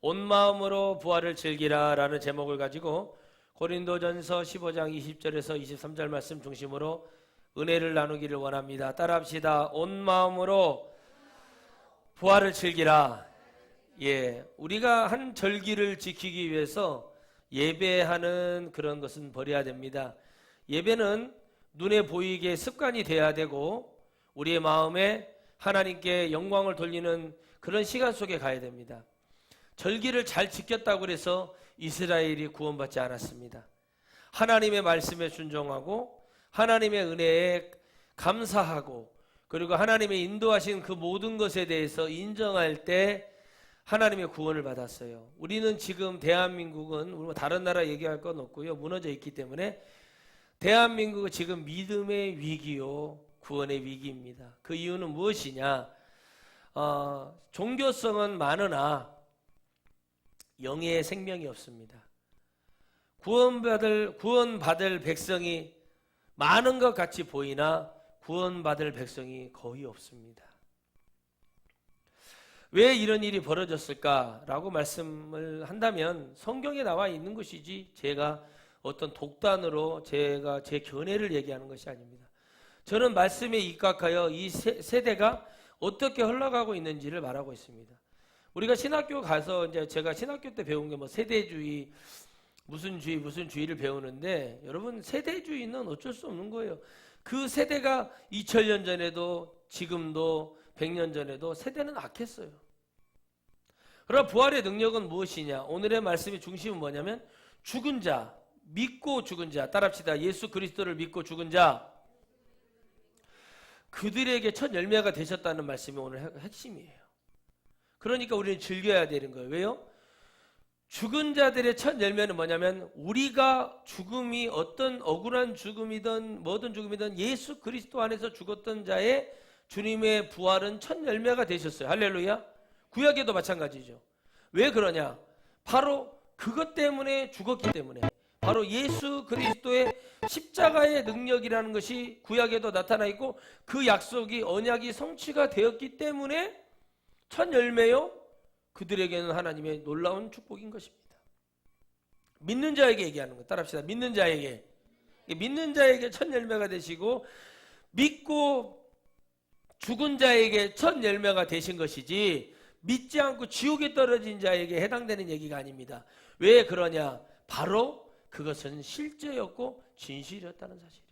온 마음으로 부활을 즐기라 라는 제목을 가지고 고린도전서 15장 20절에서 23절 말씀 중심으로 은혜를 나누기를 원합니다. 따라합시다. 온 마음으로 부활을 즐기라. 우리가 한 절기를 지키기 위해서 예배하는 그런 것은 버려야 됩니다. 예배는 눈에 보이게 습관이 돼야 되고 우리의 마음에 하나님께 영광을 돌리는 그런 시간 속에 가야 됩니다. 절기를 잘 지켰다고 해서 이스라엘이 구원받지 않았습니다. 하나님의 말씀에 순종하고 하나님의 은혜에 감사하고 그리고 하나님의 인도하신 그 모든 것에 대해서 인정할 때 하나님의 구원을 받았어요. 우리는 지금 대한민국은 다른 나라 얘기할 건 없고요. 무너져 있기 때문에 대한민국은 지금 믿음의 위기요 구원의 위기입니다. 그 이유는 무엇이냐? 종교성은 많으나 영의 생명이 없습니다. 구원받을 백성이 많은 것 같이 보이나 구원받을 백성이 거의 없습니다. 왜 이런 일이 벌어졌을까라고 말씀을 한다면 성경에 나와 있는 것이지 제가 어떤 독단으로 제가 제 견해를 얘기하는 것이 아닙니다. 저는 말씀에 입각하여 이 세대가 어떻게 흘러가고 있는지를 말하고 있습니다. 우리가 신학교 가서 이제 제가 신학교 때 배운 게 뭐 세대주의, 무슨 주의를 배우는데 여러분 세대주의는 어쩔 수 없는 거예요. 그 세대가 2000년 전에도 지금도 100년 전에도 세대는 악했어요. 그러나 부활의 능력은 무엇이냐? 오늘의 말씀의 중심은 뭐냐면 죽은 자, 믿고 죽은 자, 따라합시다. 예수 그리스도를 믿고 죽은 자, 그들에게 첫 열매가 되셨다는 말씀이 오늘 핵심이에요. 그러니까 우리는 즐겨야 되는 거예요. 왜요? 죽은 자들의 첫 열매는 뭐냐면 우리가 죽음이 어떤 억울한 죽음이든 뭐든 죽음이든 예수 그리스도 안에서 죽었던 자의 주님의 부활은 첫 열매가 되셨어요. 할렐루야. 구약에도 마찬가지죠. 왜 그러냐? 바로 그것 때문에 죽었기 때문에 바로 예수 그리스도의 십자가의 능력이라는 것이 구약에도 나타나 있고 그 약속이 언약이 성취가 되었기 때문에 첫 열매요 그들에게는 하나님의 놀라운 축복인 것입니다. 믿는 자에게 얘기하는 것 따라합시다. 믿는 자에게 첫 열매가 되시고 믿고 죽은 자에게 첫 열매가 되신 것이지 믿지 않고 지옥에 떨어진 자에게 해당되는 얘기가 아닙니다. 왜 그러냐? 바로 그것은 실제였고 진실이었다는 사실이죠.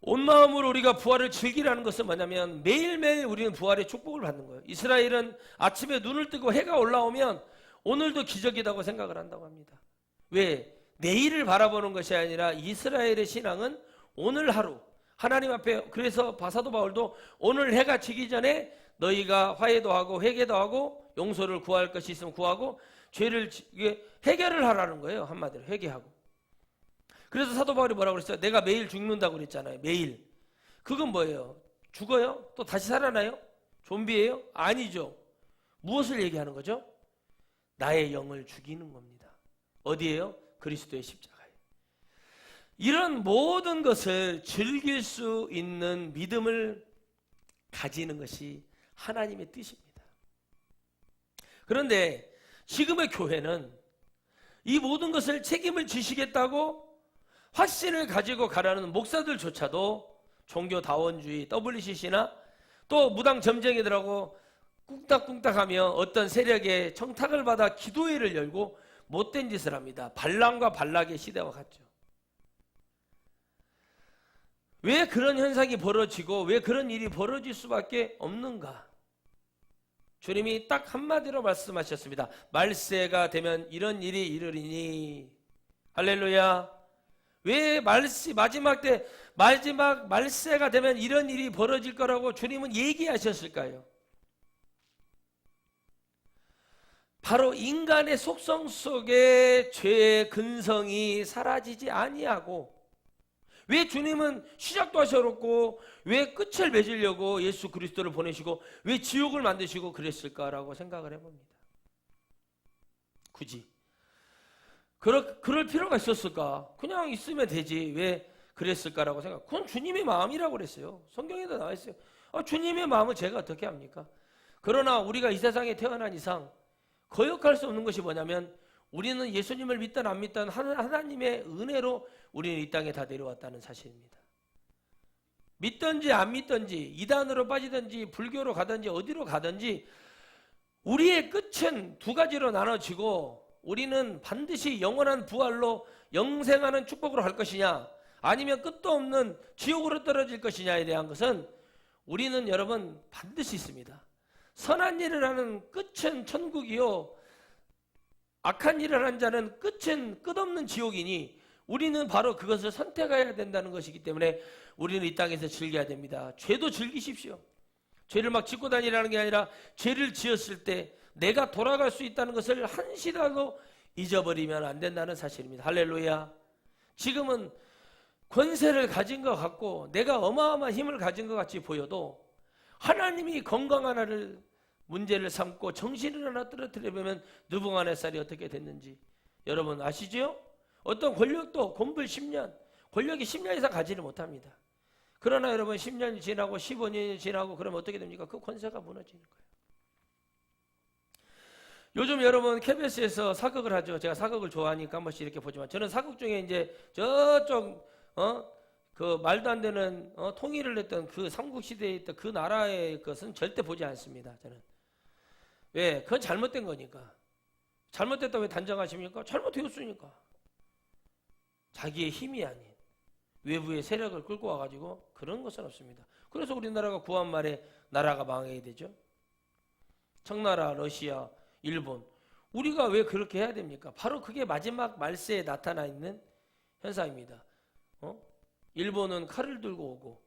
온 마음으로 우리가 부활을 즐기라는 것은 뭐냐면 매일매일 우리는 부활의 축복을 받는 거예요. 이스라엘은 아침에 눈을 뜨고 해가 올라오면 오늘도 기적이라고 생각을 한다고 합니다. 왜? 내일을 바라보는 것이 아니라 이스라엘의 신앙은 오늘 하루 하나님 앞에 그래서 사도 바울도 오늘 해가 지기 전에 너희가 화해도 하고 회개도 하고 용서를 구할 것이 있으면 구하고 죄를 해결을 하라는 거예요. 한마디로 회개하고. 그래서 사도 바울이 뭐라고 그랬어요? 내가 매일 죽는다고 그랬잖아요. 매일. 그건 뭐예요? 죽어요? 또 다시 살아나요? 좀비예요? 아니죠. 무엇을 얘기하는 거죠? 나의 영을 죽이는 겁니다. 어디예요? 그리스도의 십자가에. 이런 모든 것을 즐길 수 있는 믿음을 가지는 것이 하나님의 뜻입니다. 그런데 지금의 교회는 이 모든 것을 책임을 지시겠다고 확신을 가지고 가라는 목사들조차도 종교다원주의 WCC나 또 무당 점쟁이들하고 꿍딱꿍딱하며 어떤 세력의 청탁을 받아 기도회를 열고 못된 짓을 합니다. 발람과 발락의 시대와 같죠. 왜 그런 현상이 벌어지고 왜 그런 일이 벌어질 수밖에 없는가? 주님이 딱 한마디로 말씀하셨습니다. 말세가 되면 이런 일이 이르리니. 할렐루야. 왜 마지막 말세가 되면 이런 일이 벌어질 거라고 주님은 얘기하셨을까요? 바로 인간의 속성 속에 죄의 근성이 사라지지 아니하고 왜 주님은 시작도 하셔놓고 왜 끝을 맺으려고 예수 그리스도를 보내시고 왜 지옥을 만드시고 그랬을까라고 생각을 해봅니다. 굳이 그럴 필요가 있었을까? 그냥 있으면 되지 왜 그랬을까라고 생각. 그건 주님의 마음이라고 그랬어요. 성경에도 나와 있어요. 주님의 마음을 제가 어떻게 합니까? 그러나 우리가 이 세상에 태어난 이상 거역할 수 없는 것이 뭐냐면 우리는 예수님을 믿든 안 믿든 하나님의 은혜로 우리는 이 땅에 다 내려왔다는 사실입니다. 믿든지 안 믿든지 이단으로 빠지든지 불교로 가든지 어디로 가든지 우리의 끝은 두 가지로 나눠지고 우리는 반드시 영원한 부활로 영생하는 축복으로 갈 것이냐 아니면 끝도 없는 지옥으로 떨어질 것이냐에 대한 것은 우리는 여러분 반드시 있습니다. 선한 일을 하는 끝은 천국이요 악한 일을 하는 자는 끝은 끝없는 지옥이니 우리는 바로 그것을 선택해야 된다는 것이기 때문에 우리는 이 땅에서 즐겨야 됩니다. 죄도 즐기십시오. 죄를 막 짓고 다니라는 게 아니라 죄를 지었을 때 내가 돌아갈 수 있다는 것을 한시라도 잊어버리면 안 된다는 사실입니다. 할렐루야. 지금은 권세를 가진 것 같고 내가 어마어마한 힘을 가진 것 같이 보여도 하나님이 건강 하나를 문제를 삼고 정신을 하나 떨어뜨려보면 느부갓네살이 어떻게 됐는지 여러분 아시죠? 어떤 권력도 곰불 10년, 권력이 10년 이상 가지를 못합니다. 그러나 여러분 10년이 지나고 15년이 지나고 그러면 어떻게 됩니까? 그 권세가 무너지는 거예요. 요즘 여러분 KBS에서 사극을 하죠. 제가 사극을 좋아하니까 한 번씩 이렇게 보지만 저는 사극 중에 이제 저쪽 그 말도 안 되는 통일을 했던 그 삼국시대에 있던 그 나라의 것은 절대 보지 않습니다. 저는. 왜? 그건 잘못된 거니까. 잘못됐다고 왜 단정하십니까? 잘못되었으니까. 자기의 힘이 아닌 외부의 세력을 끌고 와가지고 그런 것은 없습니다. 그래서 우리나라가 구한 말에 나라가 망하게 되죠. 청나라, 러시아, 일본. 우리가 왜 그렇게 해야 됩니까? 바로 그게 마지막 말세에 나타나 있는 현상입니다. 일본은 칼을 들고 오고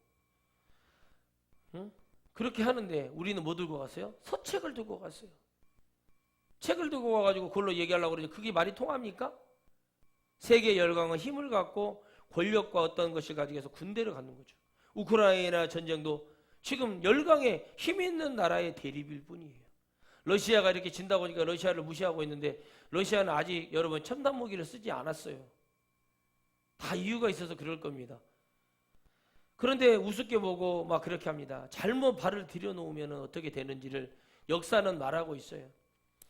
그렇게 하는데 우리는 뭐 들고 갔어요? 서책을 들고 갔어요. 책을 들고 와가지고 그걸로 얘기하려고 그러죠. 그게 말이 통합니까? 세계 열강은 힘을 갖고 권력과 어떤 것을 가지고 해서 군대를 갖는 거죠. 우크라이나 전쟁도 지금 열강에 힘 있는 나라의 대립일 뿐이에요. 러시아가 이렇게 진다 보니까 러시아를 무시하고 있는데 러시아는 아직 여러분 첨단 무기를 쓰지 않았어요. 다 이유가 있어서 그럴 겁니다. 그런데 우습게 보고 막 그렇게 합니다. 잘못 발을 들여놓으면 어떻게 되는지를 역사는 말하고 있어요.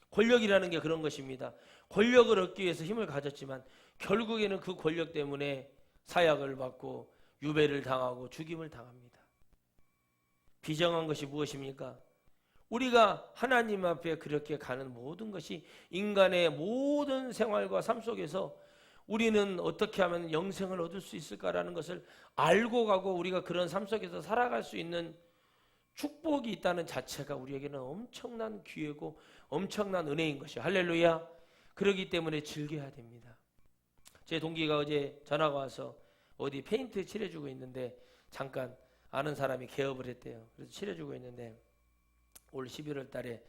권력이라는 게 그런 것입니다. 권력을 얻기 위해서 힘을 가졌지만 결국에는 그 권력 때문에 사약을 받고 유배를 당하고 죽임을 당합니다. 비정한 것이 무엇입니까? 우리가 하나님 앞에 그렇게 가는 모든 것이 인간의 모든 생활과 삶 속에서 우리는 어떻게 하면 영생을 얻을 수 있을까라는 것을 알고 가고 우리가 그런 삶 속에서 살아갈 수 있는 축복이 있다는 자체가 우리에게는 엄청난 기회고 엄청난 은혜인 것이에요. 할렐루야. 그렇기 때문에 즐겨야 됩니다. 제 동기가 어제 전화가 와서 어디 페인트 칠해주고 있는데 잠깐 아는 사람이 개업을 했대요. 그래서 칠해주고 있는데 올 11월 달에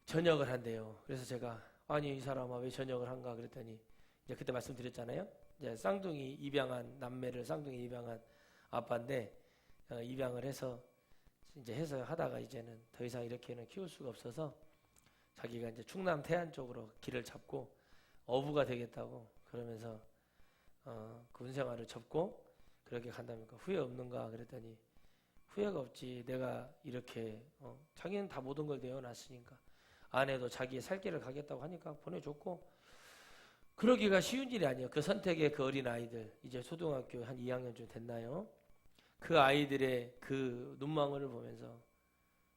전역을 한대요. 그래서 제가 아니 이 사람아 왜 전역을 한가 그랬더니 이제 그때 말씀드렸잖아요. 이제 쌍둥이 입양한 남매를 쌍둥이 입양한 아빠인데 입양을 해서 이제 해서 하다가 이제는 더 이상 이렇게는 키울 수가 없어서 자기가 이제 충남 태안 쪽으로 길을 잡고 어부가 되겠다고 그러면서 군 생활을 접고 그렇게 간다니까 후회 없는가 그랬더니 후회가 없지. 내가 이렇게 자기는 다 모든 걸 내어놨으니까 아내도 자기의 살 길을 가겠다고 하니까 보내줬고 그러기가 쉬운 일이 아니에요. 그 선택의 그 어린 아이들 이제 초등학교 한 2학년쯤 됐나요? 그 아이들의 그 눈망울을 보면서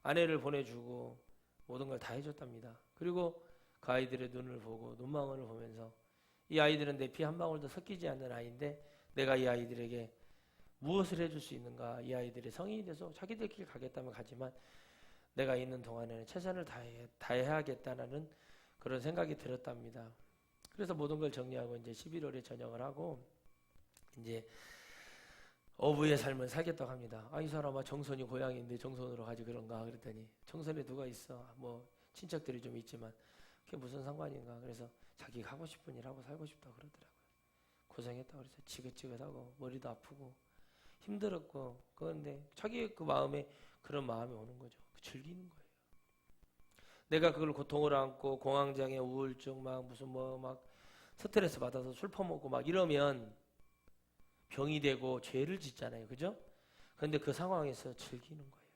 아내를 보내주고 모든 걸 다 해줬답니다. 그리고 그 아이들의 눈을 보고 눈망울을 보면서 이 아이들은 내 피 한 방울도 섞이지 않는 아이인데 내가 이 아이들에게 무엇을 해줄 수 있는가. 이 아이들이 성인이 돼서 자기들 길 가겠다면 가지만 내가 있는 동안에는 최선을 다해야겠다는 그런 생각이 들었답니다. 그래서 모든 걸 정리하고 이제 11월에 전역을 하고 이제 어부의 삶을 살겠다고 합니다. 아, 이 사람아 정선이 고향인데 정선으로 가지 그런가 그랬더니 정선에 누가 있어? 뭐 친척들이 좀 있지만 그게 무슨 상관인가. 그래서 자기가 하고 싶은 일 하고 살고 싶다고 그러더라고요. 고생했다고 그래서 지긋지긋하고 머리도 아프고 힘들었고 그런데 자기의 그 마음에 그런 마음이 오는 거죠. 즐기는 거예요. 내가 그걸 고통을 안고 공황장애, 우울증 막 무슨 뭐 막 스트레스 받아서 술 퍼먹고 막 이러면 병이 되고 죄를 짓잖아요. 그죠? 그런데 그 상황에서 즐기는 거예요.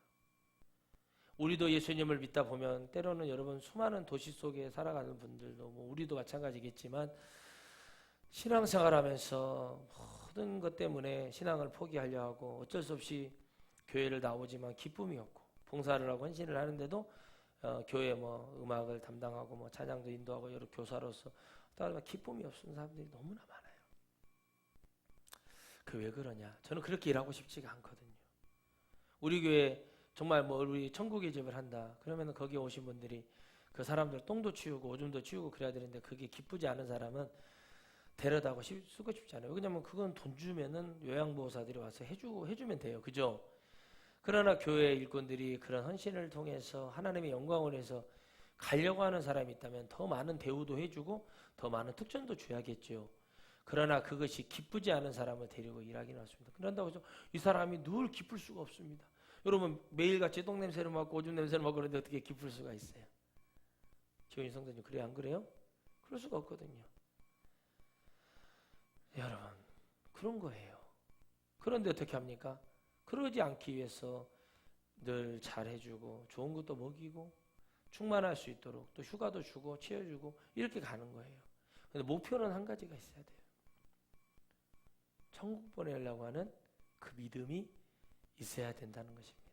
우리도 예수님을 믿다 보면 때로는 여러분 수많은 도시 속에 살아가는 분들도 뭐 우리도 마찬가지겠지만 신앙생활하면서 모든 것 때문에 신앙을 포기하려 하고 어쩔 수 없이 교회를 나오지만 기쁨이 없고 봉사를 하고 헌신을 하는데도 교회 뭐 음악을 담당하고 뭐 찬양도 인도하고 여러 교사로서 따로 기쁨이 없는 사람들이 너무나 많아요. 그 왜 그러냐? 저는 그렇게 일하고 싶지가 않거든요. 우리 교회 정말 뭐 우리 천국의 집을 한다. 그러면 거기에 오신 분들이 그 사람들 똥도 치우고 오줌도 치우고 그래야 되는데 그게 기쁘지 않은 사람은 데려다고 쓰고 싶지 않아요. 왜냐면 그건 돈 주면은 요양보호사들이 와서 해주면 돼요. 그죠? 그러나 교회 일꾼들이 그런 헌신을 통해서 하나님의 영광을 위해서 가려고 하는 사람이 있다면 더 많은 대우도 해주고 더 많은 특전도 줘야겠죠. 그러나 그것이 기쁘지 않은 사람을 데리고 일하기는 어렵습니다. 그런다고 해서 이 사람이 늘 기쁠 수가 없습니다. 여러분 매일같이 똥 냄새를 맡고 오줌 냄새를 맡고 그러는데 어떻게 기쁠 수가 있어요? 지원이 성도님 그래요 안 그래요? 그럴 수가 없거든요. 여러분 그런 거예요. 그런데 어떻게 합니까? 그러지 않기 위해서 늘 잘해주고 좋은 것도 먹이고 충만할 수 있도록 또 휴가도 주고 치워주고 이렇게 가는 거예요. 근데 목표는 한 가지가 있어야 돼요. 천국 보내려고 하는 그 믿음이 있어야 된다는 것입니다.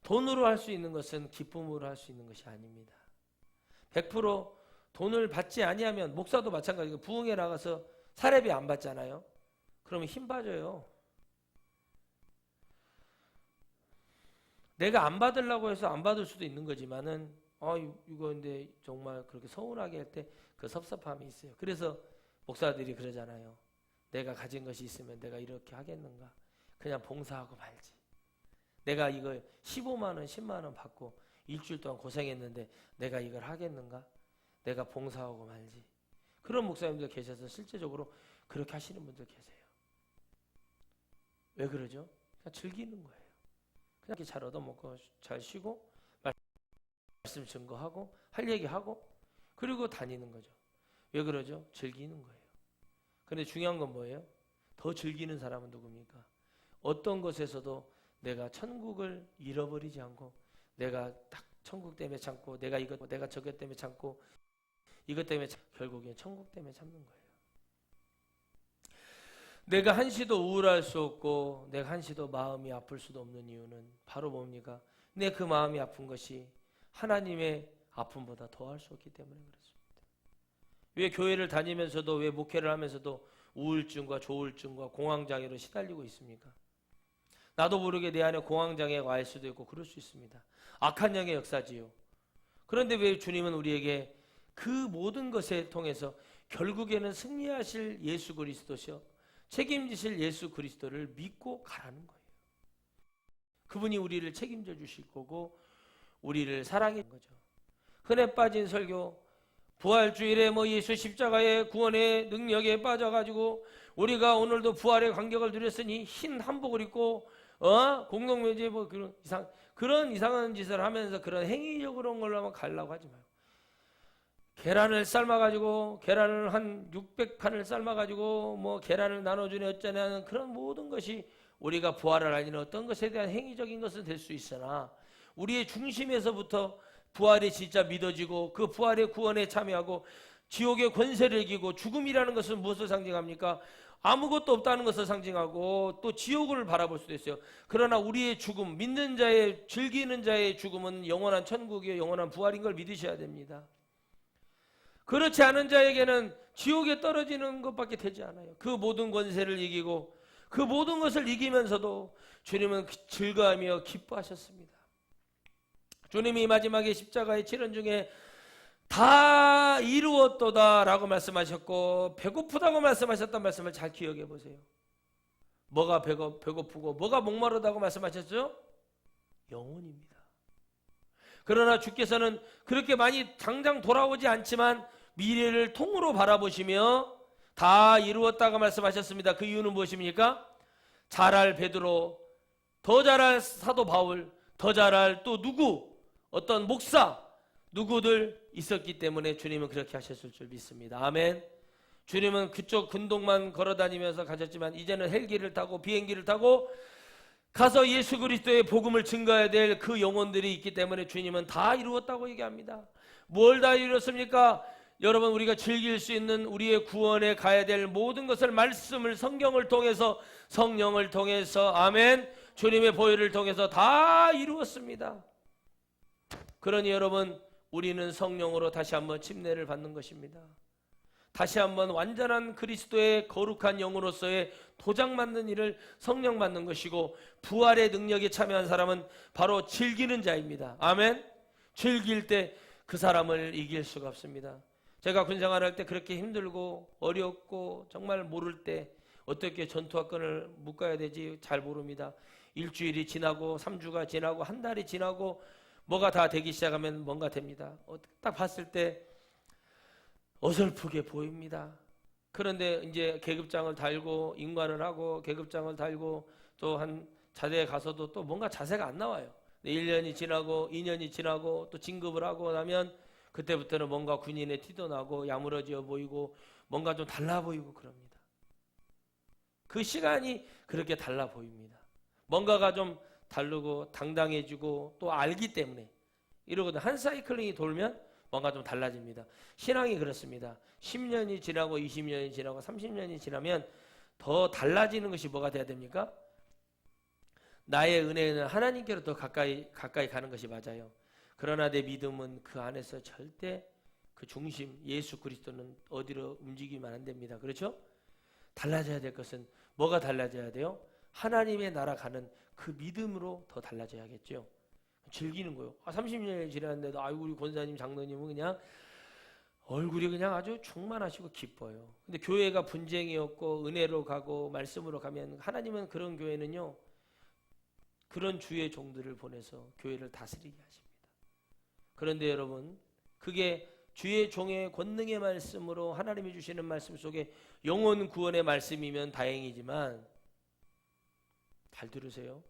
돈으로 할 수 있는 것은 기쁨으로 할 수 있는 것이 아닙니다. 100% 돈을 받지 아니하면 목사도 마찬가지고 부흥회 나가서 사례비 안 받잖아요. 그러면 힘 빠져요. 내가 안 받으려고 해서 안 받을 수도 있는 거지만은 이거 근데 정말 그렇게 서운하게 할 때 그 섭섭함이 있어요. 그래서 목사들이 그러잖아요. 내가 가진 것이 있으면 내가 이렇게 하겠는가? 그냥 봉사하고 말지. 내가 이거 15만 원, 10만 원 받고 일주일 동안 고생했는데 내가 이걸 하겠는가? 내가 봉사하고 말지. 그런 목사님들 계셔서 실제적으로 그렇게 하시는 분들 계세요. 왜 그러죠? 그냥 즐기는 거예요. 그냥 이렇게 잘 얻어먹고 잘 쉬고 말씀 증거하고 할 얘기하고 그리고 다니는 거죠. 왜 그러죠? 즐기는 거예요. 근데 중요한 건 뭐예요? 더 즐기는 사람은 누굽니까? 어떤 것에서도 내가 천국을 잃어버리지 않고 내가 딱 천국 때문에 참고 내가 이것 내가 저것 때문에 참고 이것 때문에 결국엔 천국 때문에 참는 거예요. 내가 한시도 우울할 수 없고 내가 한시도 마음이 아플 수도 없는 이유는 바로 뭡니까? 내 그 마음이 아픈 것이 하나님의 아픔보다 더할 수 없기 때문에 그렇습니다. 왜 교회를 다니면서도 왜 목회를 하면서도 우울증과 조울증과 공황장애로 시달리고 있습니까? 나도 모르게 내 안에 공황장애가 알 수도 있고 그럴 수 있습니다. 악한 영의 역사지요. 그런데 왜 주님은 우리에게 그 모든 것에 통해서 결국에는 승리하실 예수 그리스도시요 책임지실 예수 그리스도를 믿고 가라는 거예요. 그분이 우리를 책임져 주실 거고 우리를 사랑해 거죠. 흔해 빠진 설교 부활주일에 뭐 예수 십자가의 구원의 능력에 빠져가지고 우리가 오늘도 부활의 감격을 누렸으니 흰 한복을 입고 공동묘지에 뭐 그런 이상한 짓을 하면서 그런 행위적으로 걸로 가려고 하지 마요. 계란을 삶아가지고 계란을 한 600판을 삶아가지고 뭐 계란을 나눠주네 어쩌냐는 그런 모든 것이 우리가 부활을 알리는 어떤 것에 대한 행위적인 것은 될 수 있으나 우리의 중심에서부터 부활이 진짜 믿어지고 그 부활의 구원에 참여하고 지옥의 권세를 이기고 죽음이라는 것은 무엇을 상징합니까? 아무것도 없다는 것을 상징하고 또 지옥을 바라볼 수도 있어요. 그러나 우리의 죽음, 믿는 자의 즐기는 자의 죽음은 영원한 천국이요 영원한 부활인 걸 믿으셔야 됩니다. 그렇지 않은 자에게는 지옥에 떨어지는 것밖에 되지 않아요. 그 모든 권세를 이기고 그 모든 것을 이기면서도 주님은 즐거워하며 기뻐하셨습니다. 주님이 마지막에 십자가의 치른 중에 다 이루었도다 라고 말씀하셨고 배고프다고 말씀하셨던 말씀을 잘 기억해 보세요. 뭐가 배고프고 뭐가 목마르다고 말씀하셨죠? 영혼입니다. 그러나 주께서는 그렇게 많이 당장 돌아오지 않지만 미래를 통으로 바라보시며 다 이루었다고 말씀하셨습니다. 그 이유는 무엇입니까? 잘할 베드로, 더 잘할 사도 바울, 더 잘할 또 누구? 어떤 목사 누구들 있었기 때문에 주님은 그렇게 하셨을 줄 믿습니다. 아멘. 주님은 그쪽 근동만 걸어다니면서 가셨지만 이제는 헬기를 타고 비행기를 타고 가서 예수 그리스도의 복음을 증거해야 될 그 영혼들이 있기 때문에 주님은 다 이루었다고 얘기합니다. 뭘 다 이뤘습니까? 여러분, 우리가 즐길 수 있는 우리의 구원에 가야 될 모든 것을 말씀을, 성경을 통해서, 성령을 통해서, 아멘, 주님의 보혈을 통해서 다 이루었습니다. 그러니 여러분, 우리는 성령으로 다시 한번 침례를 받는 것입니다. 다시 한번 완전한 그리스도의 거룩한 영으로서의 도장 맞는 일을 성령 받는 것이고, 부활의 능력에 참여한 사람은 바로 즐기는 자입니다. 아멘. 즐길 때 그 사람을 이길 수가 없습니다. 제가 군생활할 때 그렇게 힘들고 어렵고 정말 모를 때 어떻게 전투와 끈을 묶어야 되지 잘 모릅니다. 일주일이 지나고 3주가 지나고 한 달이 지나고 뭐가 다 되기 시작하면 뭔가 됩니다. 딱 봤을 때 어설프게 보입니다. 그런데 이제 계급장을 달고 인관을 하고 계급장을 달고 또 한 자대에 가서도 또 뭔가 자세가 안 나와요. 1년이 지나고 2년이 지나고 또 진급을 하고 나면 그때부터는 뭔가 군인의 티도 나고 야무러져 보이고 뭔가 좀 달라 보이고 그럽니다. 그 시간이 그렇게 달라 보입니다. 뭔가가 좀 다르고 당당해지고 또 알기 때문에 이러거든. 한 사이클링이 돌면 뭔가 좀 달라집니다. 신앙이 그렇습니다. 10년이 지나고 20년이 지나고 30년이 지나면 더 달라지는 것이 뭐가 돼야 됩니까? 나의 은혜는 하나님께로 더 가까이 가는 것이 맞아요. 그러나 내 믿음은 그 안에서 절대 그 중심 예수 그리스도는 어디로 움직이면 안 됩니다. 그렇죠? 달라져야 될 것은 뭐가 달라져야 돼요? 하나님의 나라 가는 그 믿음으로 더 달라져야겠죠. 즐기는 거요. 30년이 지났는데도 아이고 우리 권사님 장로님은 그냥 얼굴이 그냥 아주 충만하시고 기뻐요. 근데 교회가 분쟁이었고 은혜로 가고 말씀으로 가면 하나님은 그런 교회는요, 그런 주의 종들을 보내서 교회를 다스리게 하십니다. 그런데 여러분, 그게 주의 종의 권능의 말씀으로 하나님이 주시는 말씀 속에 영혼 구원의 말씀이면 다행이지만, 잘 들으세요.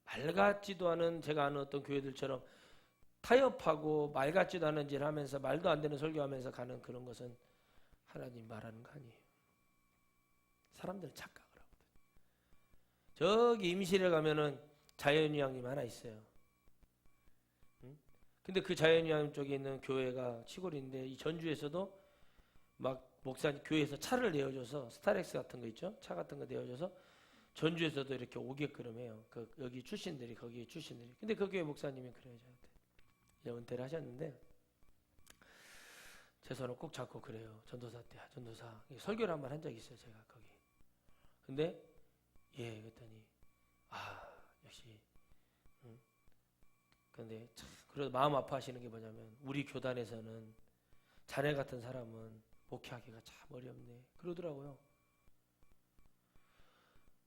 말 같지도 않은, 제가 아는 어떤 교회들처럼 타협하고 말 같지도 않은 일 하면서 말도 안 되는 설교하면서 가는 그런 것은 하나님 말하는 거 아니에요. 사람들 착각을 하거든. 저기 임실에 가면은 자연휴양림 하나 있어요. 근데 그 자연휴양림 쪽에 있는 교회가 시골인데 이 전주에서도 막 목사님 교회에서 차를 내어줘서 스타렉스 같은 거 있죠? 차 같은 거 내어줘서 전주에서도 이렇게 오게끔 해요. 여기 출신들이, 거기 출신들이. 근데 그 교회 목사님이 그래요, 저한테. 이제 은퇴를 하셨는데 제 손을 꼭 잡고 그래요. 전도사 때, 전도사. 설교를 한번 한 적이 있어요, 제가 거기. 근데 예, 그랬더니 역시. 근데 참, 그래도 마음 아파하시는 게 뭐냐면 우리 교단에서는 자네 같은 사람은 목회하기가 참 어렵네 그러더라고요.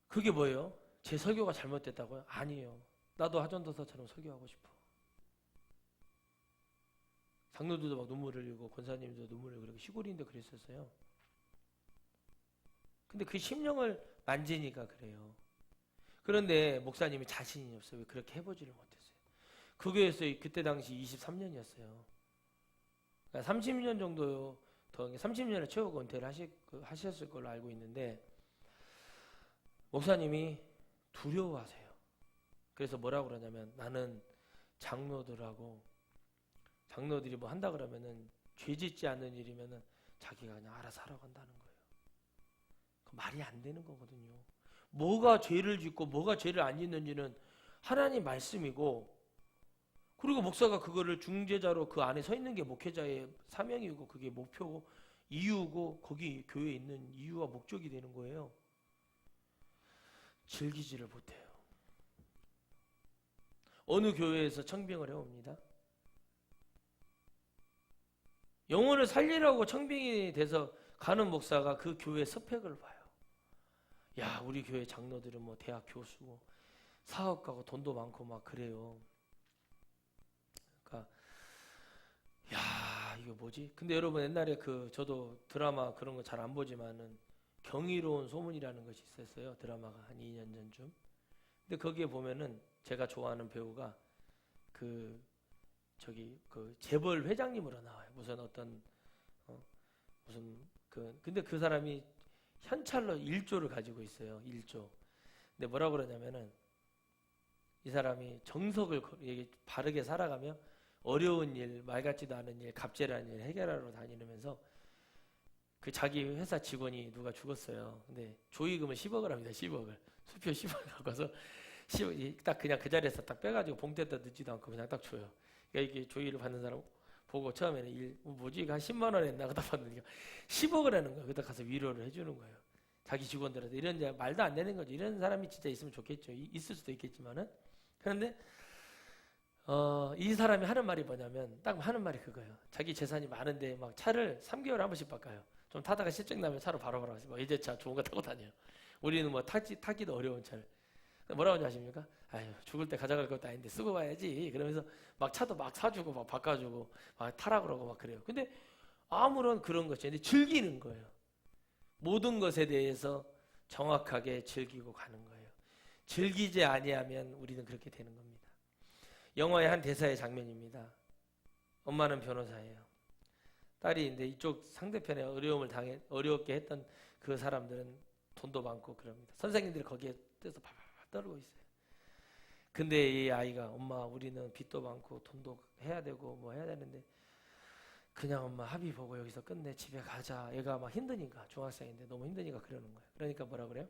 그게 뭐예요? 제 설교가 잘못됐다고요? 아니에요. 나도 하전도사처럼 설교하고 싶어. 장로들도 막 눈물을 흘리고 권사님도 눈물을 흘리고 시골인데 그랬었어요. 근데 그 심령을 만지니까 그래요. 그런데 목사님이 자신이 없어요. 왜 그렇게 해보지를 못했어요. 그 교회에서 그때 당시 23년이었어요. 그러니까 30년 정도 더, 30년을 채우고 은퇴를 하셨을 걸로 알고 있는데 목사님이 두려워하세요. 그래서 뭐라고 그러냐면 나는 장로들이 뭐 한다 그러면은 죄 짓지 않는 일이면은 자기가 그냥 알아서 하라고 한다는 거예요. 그 말이 안 되는 거거든요. 뭐가 죄를 짓고 뭐가 죄를 안 짓는지는 하나님 말씀이고, 그리고 목사가 그거를 중재자로 그 안에 서 있는 게 목회자의 사명이고 그게 목표고 이유고 거기 교회에 있는 이유와 목적이 되는 거예요. 즐기지를 못해요. 어느 교회에서 청빙을 해옵니다. 영혼을 살리라고 청빙이 돼서 가는 목사가 그 교회 스펙을 봐요. 야, 우리 교회 장로들은 뭐 대학 교수고 사업가고 돈도 많고 막 그래요. 그러니까 야, 이거 뭐지? 근데 여러분 옛날에 저도 드라마 그런 거 잘 안 보지만은 경이로운 소문이라는 것이 있었어요. 드라마가 한 2년 전쯤. 근데 거기에 보면은 제가 좋아하는 배우가 재벌 회장님으로 나와요. 무슨 근데 그 사람이 현찰로 1조를 가지고 있어요. 1조. 근데 뭐라고 그러냐면은 이 사람이 정석을 바르게 살아가며 어려운 일, 말 같지도 않은 일, 갑질하는 일 해결하러 다니면서 그 자기 회사 직원이 누가 죽었어요. 근데 조의금을 10억을 합니다. 10억을. 수표 10억을 갖고 와서 딱 그냥 그 자리에서 딱 빼가지고 봉투에다 넣지도 않고 그냥 딱 줘요. 그러니까 이게 조의를 받는 사람 보고 처음에는 뭐지? 한 10만 원 했나? 그다 봤는데 10억을 하는 거예요. 그다 가서 위로를 해주는 거예요. 자기 직원들한테 이런 말도 안 되는 거죠. 이런 사람이 진짜 있으면 좋겠죠. 있을 수도 있겠지만은. 그런데 이 사람이 하는 말이 뭐냐면 딱 하는 말이 그거예요. 자기 재산이 많은데 막 차를 3개월에 한 번씩 바꿔요. 좀 타다가 실증 나면 차로 바로바로 뭐 이제차 좋은 거 타고 다녀요. 우리는 뭐 타기도 어려운 차를. 뭐라고 하지 아십니까? 아유, 죽을 때 가져갈 것도 아닌데 쓰고 가야지. 그러면서 막 차도 막 사주고 막 바꿔주고 막 타라 그러고 막 그래요. 근데 아무런 그런 것이 아니라 즐기는 거예요. 모든 것에 대해서 정확하게 즐기고 가는 거예요. 즐기지 아니하면 우리는 그렇게 되는 겁니다. 영화의 한 대사의 장면입니다. 엄마는 변호사예요. 딸이 이제 이쪽 상대편에 어렵게 했던 그 사람들은 돈도 많고 그럽니다. 선생님들이 거기에 떼서 바바바 떨고 있어요. 근데 이 아이가 엄마 우리는 빚도 많고 돈도 해야 되고 뭐 해야 되는데 그냥 엄마 합의 보고 여기서 끝내 집에 가자. 얘가 막 힘드니까 중학생인데 너무 힘드니까 그러는 거예요. 그러니까 뭐라 그래요?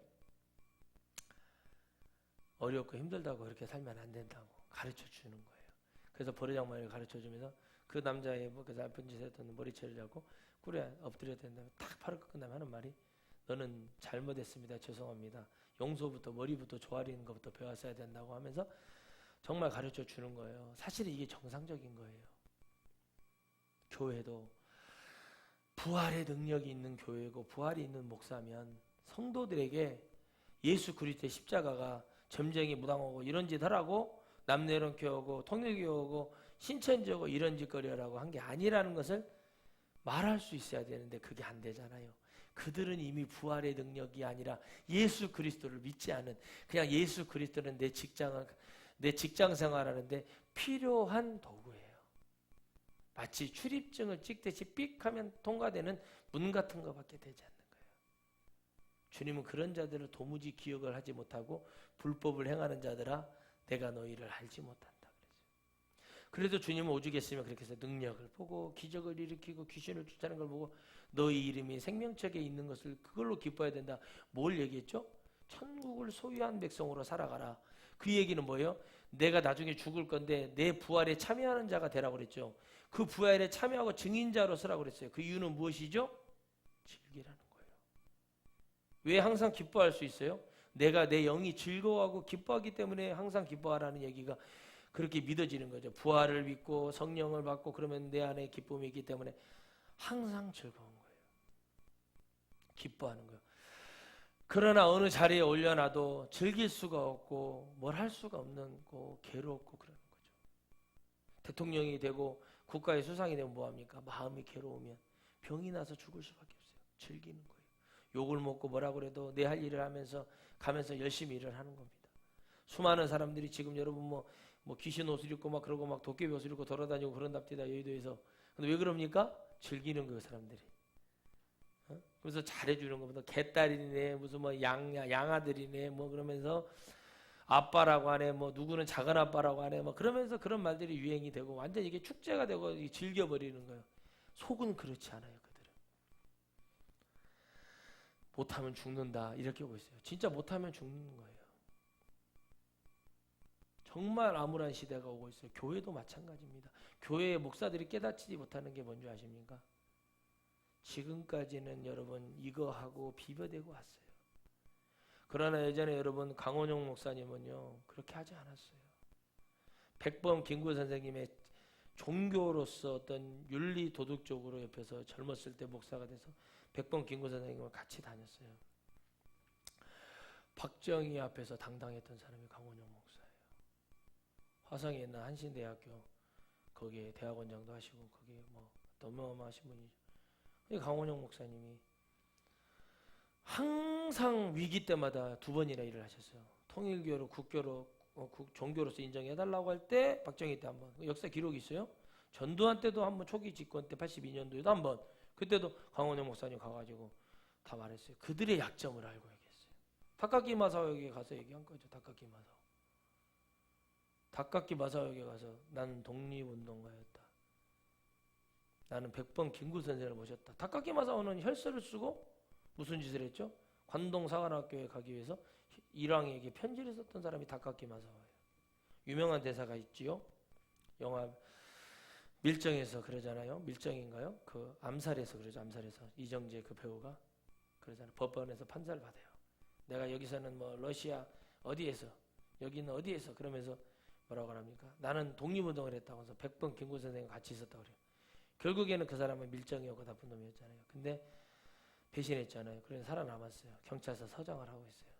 어렵고 힘들다고 그렇게 살면 안 된다고 가르쳐 주는 거예요. 그래서 버르장머리를 가르쳐 주면서 그 남자의 그 나쁜 짓 했던 머리채를 잡고 꿀에 엎드려야 된다면 딱 팔을 꺾은 다음에 하는 말이 너는 잘못했습니다. 죄송합니다. 용서부터 머리부터 조아리는 것부터 배웠어야 된다고 하면서 정말 가르쳐 주는 거예요. 사실 이게 정상적인 거예요. 교회도 부활의 능력이 있는 교회고 부활이 있는 목사면 성도들에게 예수 그리스도의 십자가가 점쟁이 무당하고 이런 짓 하라고 남녀론교하고 통일교하고 신천지하고 이런 짓거리라고 한 게 아니라는 것을 말할 수 있어야 되는데 그게 안 되잖아요. 그들은 이미 부활의 능력이 아니라 예수 그리스도를 믿지 않은 그냥 예수 그리스도는 내 직장 생활하는데 필요한 도구예요. 마치 출입증을 찍듯이 삑 하면 통과되는 문 같은 것밖에 되지 않는 거예요. 주님은 그런 자들을 도무지 기억을 하지 못하고 불법을 행하는 자들아 내가 너희를 알지 못한다 그랬어요. 그래도 주님은 오죽했으면 그렇게 해서 능력을 보고 기적을 일으키고 귀신을 쫓아내는 걸 보고 너희 이름이 생명책에 있는 것을 그걸로 기뻐해야 된다. 뭘 얘기했죠? 천국을 소유한 백성으로 살아가라. 그 얘기는 뭐예요? 내가 나중에 죽을 건데 내 부활에 참여하는 자가 되라고 그랬죠. 그 부활에 참여하고 증인자로 서라고 그랬어요. 그 이유는 무엇이죠? 즐기라는 거예요. 왜 항상 기뻐할 수 있어요? 내가 내 영이 즐거워하고 기뻐하기 때문에 항상 기뻐하라는 얘기가 그렇게 믿어지는 거죠. 부활을 믿고 성령을 받고 그러면 내 안에 기쁨이 있기 때문에 항상 즐거운 거예요. 기뻐하는 거예요. 그러나 어느 자리에 올려놔도 즐길 수가 없고 뭘 할 수가 없는 거 괴롭고 그러는 거죠. 대통령이 되고 국가의 수상이 되면 뭐합니까? 마음이 괴로우면 병이 나서 죽을 수밖에 없어요. 즐기는 거예요. 욕을 먹고 뭐라고 그래도 내 할 일을 하면서 가면서 열심히 일을 하는 겁니다. 수많은 사람들이 지금 여러분 뭐 귀신 옷을 입고 막 그러고 막 도깨비 옷을 입고 돌아다니고 그런답니다. 여의도에서. 근데 왜 그럽니까? 즐기는 거예요, 사람들이. 그래서 잘해주는 것보다 개딸이네 무슨 뭐 양아들이네 뭐 그러면서 아빠라고 하네 뭐 누구는 작은 아빠라고 하네 뭐 그러면서 그런 말들이 유행이 되고 완전 이게 축제가 되고 즐겨버리는 거예요. 속은 그렇지 않아요. 그들은 못하면 죽는다 이렇게 보고 있어요. 진짜 못하면 죽는 거예요. 정말 암울한 시대가 오고 있어요. 교회도 마찬가지입니다. 교회의 목사들이 깨닫지 못하는 게 뭔지 아십니까? 지금까지는 여러분 이거 하고 비벼대고 왔어요. 그러나 예전에 여러분 강원용 목사님은요 그렇게 하지 않았어요. 백범 김구 선생님의 종교로서 어떤 윤리 도덕적으로 옆에서 젊었을 때 목사가 돼서 백범 김구 선생님과 같이 다녔어요. 박정희 앞에서 당당했던 사람이 강원용 목사예요. 화성에 있는 한신대학교 거기에 대학원장도 하시고 거기에 뭐 어마어마하신 분이죠. 강원영 목사님이 항상 위기 때마다 2번이나 일을 하셨어요. 통일교로 국교로 종교로서 인정해달라고 할 때 박정희 때 한 번 역사 기록이 있어요. 전두환 때도 한 번 초기 집권 때 82년도에도 한 번 그때도 강원영 목사님 가가지고 다 말했어요. 그들의 약점을 알고 얘기했어요. 다카키마사오에게 가서 얘기한 거죠. 다카키마사오. 닭깎이 마사오역에 가서 나는 독립운동가였다. 나는 100번 김구 선생을 모셨다. 닭깎이 마사오는 혈서를 쓰고 무슨 짓을 했죠? 관동 사관학교에 가기 위해서 일왕에게 편지를 썼던 사람이 닭깎이 마사오예요. 유명한 대사가 있지요. 영화 밀정에서 그러잖아요. 밀정인가요? 그 암살에서 그러죠. 암살에서 이정재 그 배우가 그러잖아요. 법원에서 판사를 받아요. 내가 여기서는 뭐 러시아 어디에서 여기는 어디에서 그러면서 뭐라고 합니까? 나는 독립운동을 했다고 해서 100번 김구 선생과 같이 있었다고 그래요. 결국에는 그 사람은 밀정이었고 나쁜 놈이었잖아요. 근데 배신했잖아요. 그래서 살아남았어요. 경찰서 서장을 하고 있어요.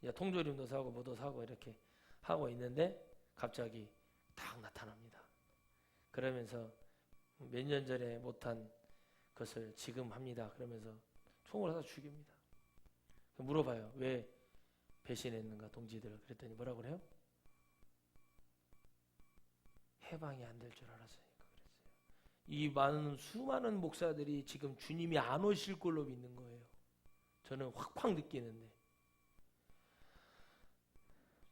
이제 통조림도 사고 뭐도 사고 이렇게 하고 있는데 갑자기 딱 나타납니다. 그러면서 몇 년 전에 못한 것을 지금 합니다. 그러면서 총을 쏴서 죽입니다. 물어봐요. 왜 배신했는가 동지들. 그랬더니 뭐라고 그래요? 해방이 안 될 줄 알았으니까 그랬어요. 이 수많은 목사들이 지금 주님이 안 오실 걸로 믿는 거예요. 저는 확확 느끼는데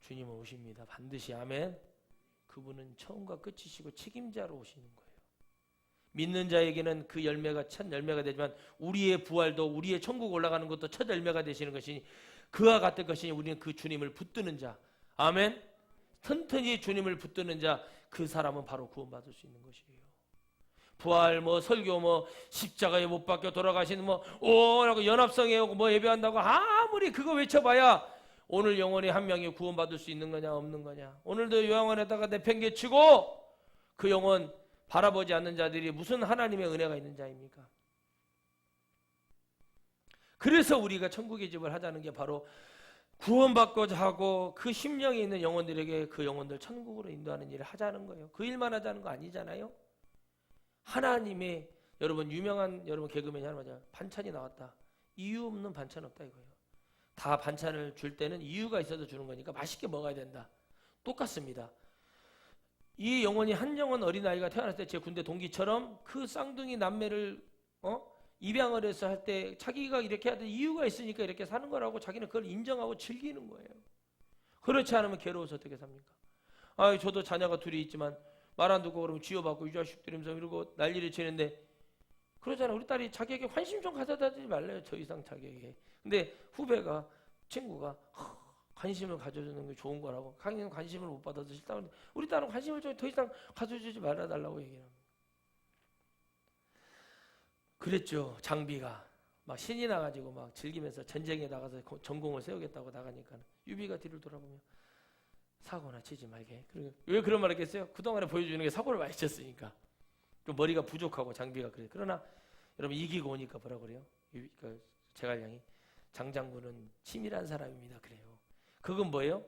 주님은 오십니다. 반드시. 아멘. 그분은 처음과 끝이시고 책임자로 오시는 거예요. 믿는 자에게는 그 열매가 첫 열매가 되지만 우리의 부활도 우리의 천국 올라가는 것도 첫 열매가 되시는 것이니 그와 같을 것이니 우리는 그 주님을 붙드는 자. 아멘. 튼튼히 주님을 붙드는 자, 그 사람은 바로 구원받을 수 있는 것이에요. 부활 설교 십자가에 못 박혀 돌아가시는 라고 연합성에 오고 예배한다고 아무리 그거 외쳐봐야 오늘 영혼이 한 명이 구원받을 수 있는 거냐 없는 거냐. 오늘도 요양원에다가 내팽개치고 그 영혼 바라보지 않는 자들이 무슨 하나님의 은혜가 있는 자입니까? 그래서 우리가 천국의 집을 하자는 게 바로 구원받고자 하고 그 심령에 있는 영혼들에게 그 영혼들 천국으로 인도하는 일을 하자는 거예요. 그 일만 하자는 거 아니잖아요. 하나님의 여러분 유명한 여러분 개그맨이 하는 말이야. 반찬이 나왔다. 이유 없는 반찬 없다 이거예요. 다 반찬을 줄 때는 이유가 있어서 주는 거니까 맛있게 먹어야 된다. 똑같습니다. 이 영혼이 한 영혼 어린아이가 태어났을 때 제 군대 동기처럼 그 쌍둥이 남매를 입양을 해서 할 때 자기가 이렇게 해야 될 이유가 있으니까 이렇게 사는 거라고 자기는 그걸 인정하고 즐기는 거예요. 그렇지 않으면 괴로워서 어떻게 삽니까? 저도 자녀가 둘이 있지만 말 안 듣고 그러면 쥐어받고 이 자식들이면서 이러고 난리를 치는데 그러잖아요. 우리 딸이 자기에게 관심 좀 가져다 주지 말래요. 더 이상 자기에게. 근데 후배가 친구가 관심을 가져주는 게 좋은 거라고 강의는 관심을 못 받아서 싫다고 하는데 우리 딸은 관심을 좀 더 이상 가져주지 말아달라고 얘기를 합니다. 그랬죠. 장비가 막 신이 나가지고 막 즐기면서 전쟁에 나가서 전공을 세우겠다고 나가니까 유비가 뒤를 돌아보면 사고나 치지 말게. 왜 그런 말 했겠어요? 그동안에 보여주는 게 사고를 많이 쳤으니까 좀 머리가 부족하고 장비가 그래. 그러나 여러분 이기고 오니까 뭐라고 그래요? 제갈량이 장장군은 치밀한 사람입니다. 그래요. 그건 뭐예요?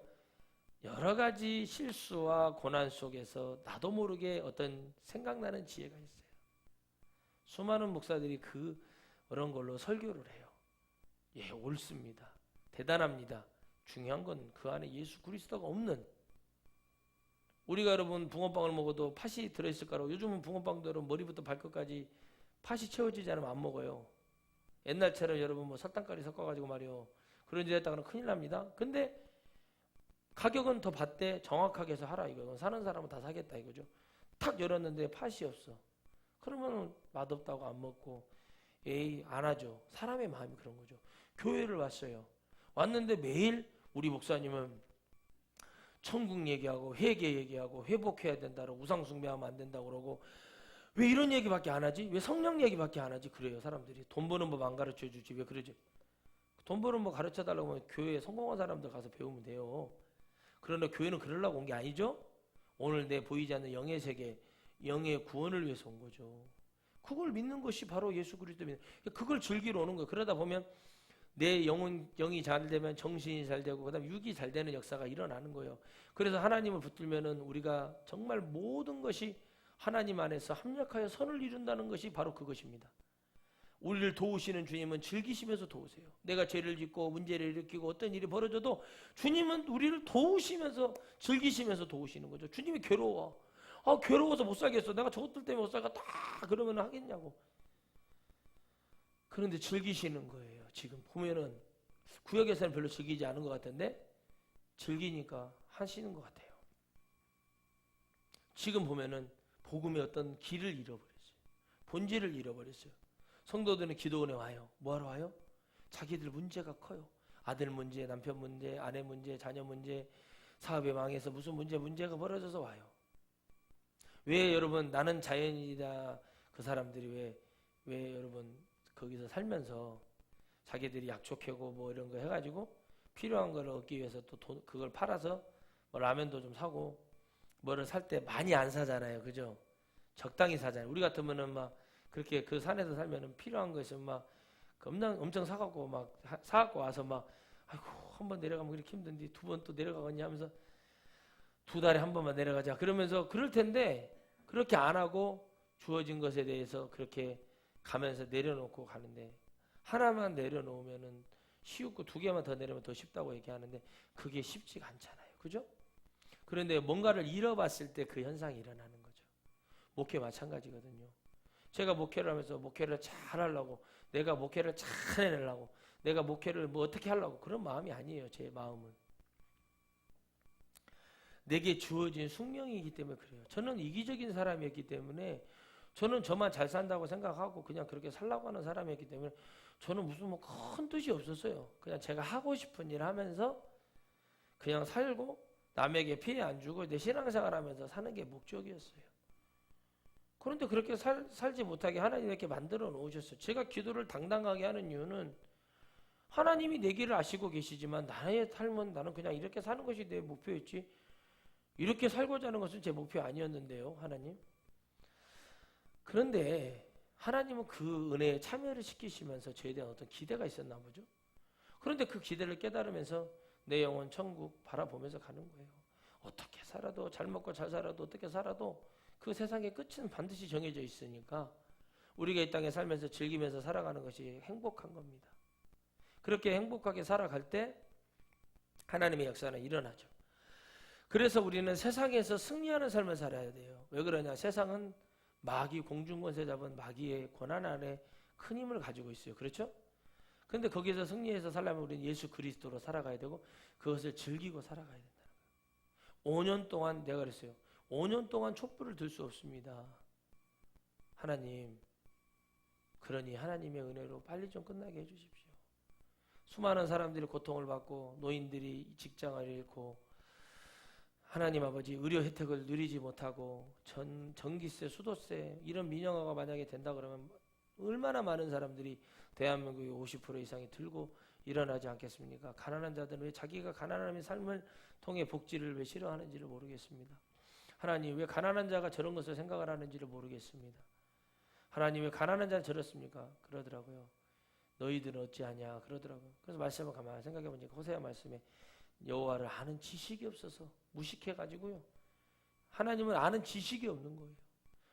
여러 가지 실수와 고난 속에서 나도 모르게 어떤 생각나는 지혜가 있어요. 수많은 목사들이 그런 걸로 설교를 해요. 예, 옳습니다. 대단합니다. 중요한 건 그 안에 예수 그리스도가 없는 우리가 여러분 붕어빵을 먹어도 팥이 들어있을 거라고 요즘은 붕어빵도 여러분 머리부터 발끝까지 팥이 채워지지 않으면 안 먹어요. 옛날처럼 여러분 설탕가루 섞어가지고 말이요. 그런 데 했다가는 큰일 납니다. 근데 가격은 더 받되 정확하게 해서 하라 이거. 사는 사람은 다 사겠다 이거죠. 탁 열었는데 팥이 없어. 그러면 맛없다고 안 먹고 안 하죠. 사람의 마음이 그런 거죠. 교회를 왔어요. 왔는데 매일 우리 목사님은 천국 얘기하고 회개 얘기하고 회복해야 된다고 우상 숭배하면 안 된다고 그러고 왜 이런 얘기밖에 안 하지? 왜 성령 얘기밖에 안 하지? 그래요 사람들이. 돈 버는 법 안 가르쳐 주지 왜 그러지? 돈 버는 법 가르쳐 달라고 하면 교회에 성공한 사람들 가서 배우면 돼요. 그러나 교회는 그러려고 온 게 아니죠. 오늘 내 보이지 않는 영의 세계 영의 구원을 위해서 온 거죠. 그걸 믿는 것이 바로 예수 그리스도 믿는. 그걸 즐기러 오는 거예요. 그러다 보면 내 영이 잘 되면 정신이 잘 되고 그다음 육이 잘 되는 역사가 일어나는 거예요. 그래서 하나님을 붙들면은 우리가 정말 모든 것이 하나님 안에서 합력하여 선을 이룬다는 것이 바로 그것입니다. 우리를 도우시는 주님은 즐기시면서 도우세요. 내가 죄를 짓고 문제를 일으키고 어떤 일이 벌어져도 주님은 우리를 도우시면서 즐기시면서 도우시는 거죠. 주님이 괴로워. 괴로워서 못 살겠어. 내가 저것들 때문에 못 살겠다. 그러면 하겠냐고. 그런데 즐기시는 거예요. 지금 보면은 구역에서는 별로 즐기지 않은 것 같은데 즐기니까 하시는 것 같아요. 지금 보면은 복음의 어떤 길을 잃어버렸어요. 본질을 잃어버렸어요. 성도들은 기도원에 와요. 뭐하러 와요? 자기들 문제가 커요. 아들 문제, 남편 문제, 아내 문제, 자녀 문제, 사업에 망해서 무슨 문제가 벌어져서 와요. 왜 여러분 나는 자연이다 그 사람들이 왜 여러분 거기서 살면서 자기들이 약초캐고 뭐 이런 거 해가지고 필요한 걸 얻기 위해서 또 그걸 팔아서 뭐 라면도 좀 사고 뭐를 살 때 많이 안 사잖아요. 그죠? 적당히 사잖아요. 우리 같으면은 막 그렇게 그 산에서 살면은 필요한 거 있으면 막 엄청 사갖고 막 사갖고 와서 막 아이고 한 번 내려가면 그렇게 힘든데 두 번 또 내려가겠냐 하면서 2달에 한 번만 내려가자 그러면서 그럴 텐데 그렇게 안 하고 주어진 것에 대해서 그렇게 가면서 내려놓고 가는데 하나만 내려놓으면은 쉬웠고 2개만 더 내려면 더 쉽다고 얘기하는데 그게 쉽지가 않잖아요. 그죠? 그런데 뭔가를 잃어봤을 때 그 현상이 일어나는 거죠. 목회 마찬가지거든요. 제가 목회를 하면서 목회를 잘 하려고 내가 목회를 잘 해내려고 내가 목회를 뭐 어떻게 하려고 그런 마음이 아니에요. 제 마음은. 내게 주어진 숙명이기 때문에 그래요. 저는 이기적인 사람이었기 때문에 저는 저만 잘 산다고 생각하고 그냥 그렇게 살라고 하는 사람이었기 때문에 저는 무슨 뭐 큰 뜻이 없었어요. 그냥 제가 하고 싶은 일 하면서 그냥 살고 남에게 피해 안 주고 내 신앙생활 하면서 사는 게 목적이었어요. 그런데 그렇게 살지 못하게 하나님이 이렇게 만들어 놓으셨어요. 제가 기도를 당당하게 하는 이유는 하나님이 내 길을 아시고 계시지만 나의 삶은 나는 그냥 이렇게 사는 것이 내 목표였지 이렇게 살고자 하는 것은 제 목표 아니었는데요. 하나님. 그런데 하나님은 그 은혜에 참여를 시키시면서 저에 대한 어떤 기대가 있었나 보죠. 그런데 그 기대를 깨달으면서 내 영혼 천국 바라보면서 가는 거예요. 어떻게 살아도 잘 먹고 잘 살아도 어떻게 살아도 그 세상의 끝은 반드시 정해져 있으니까 우리가 이 땅에 살면서 즐기면서 살아가는 것이 행복한 겁니다. 그렇게 행복하게 살아갈 때 하나님의 역사는 일어나죠. 그래서 우리는 세상에서 승리하는 삶을 살아야 돼요. 왜 그러냐? 세상은 마귀 공중권세 잡은 마귀의 권한 안에 큰 힘을 가지고 있어요. 그렇죠? 근데 거기에서 승리해서 살려면 우리는 예수 그리스도로 살아가야 되고 그것을 즐기고 살아가야 된다는 거예요. 5년 동안 내가 그랬어요. 5년 동안 촛불을 들 수 없습니다. 하나님, 그러니 하나님의 은혜로 빨리 좀 끝나게 해주십시오. 수많은 사람들이 고통을 받고 노인들이 직장을 잃고 하나님 아버지 의료 혜택을 누리지 못하고 전기세, 수도세 이런 민영화가 만약에 된다 그러면 얼마나 많은 사람들이 대한민국의 50% 이상이 들고 일어나지 않겠습니까? 가난한 자들은 왜 자기가 가난한 삶을 통해 복지를 왜 싫어하는지를 모르겠습니다. 하나님 왜 가난한 자가 저런 것을 생각을 하는지를 모르겠습니다. 하나님 왜 가난한 자는 저렇습니까? 그러더라고요. 너희들은 어찌하냐 그러더라고요. 그래서 말씀을 가만히 생각해 보니까 호세아 말씀에 여호와를 아는 지식이 없어서 무식해가지고요. 하나님은 아는 지식이 없는 거예요.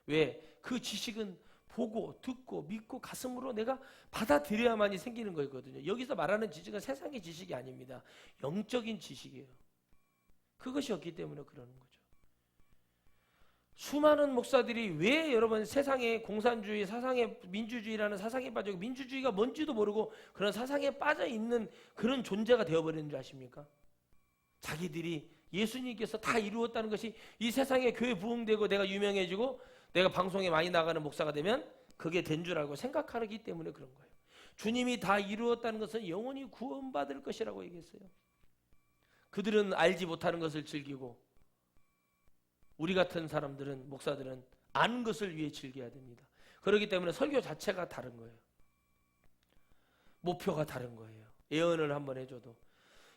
왜? 그 지식은 보고 듣고 믿고 가슴으로 내가 받아들여야만이 생기는 거거든요. 여기서 말하는 지식은 세상의 지식이 아닙니다. 영적인 지식이에요. 그것이 없기 때문에 그러는 거죠. 수많은 목사들이 왜 여러분 세상의 공산주의, 사상의 민주주의라는 사상에 빠지고 민주주의가 뭔지도 모르고 그런 사상에 빠져 있는 그런 존재가 되어버리는 줄 아십니까? 자기들이 예수님께서 다 이루었다는 것이 이 세상에 교회 부흥되고 내가 유명해지고 내가 방송에 많이 나가는 목사가 되면 그게 된 줄 알고 생각하기 때문에 그런 거예요. 주님이 다 이루었다는 것은 영원히 구원받을 것이라고 얘기했어요. 그들은 알지 못하는 것을 즐기고 우리 같은 사람들은 목사들은 아는 것을 위해 즐겨야 됩니다. 그렇기 때문에 설교 자체가 다른 거예요. 목표가 다른 거예요. 예언을 한번 해줘도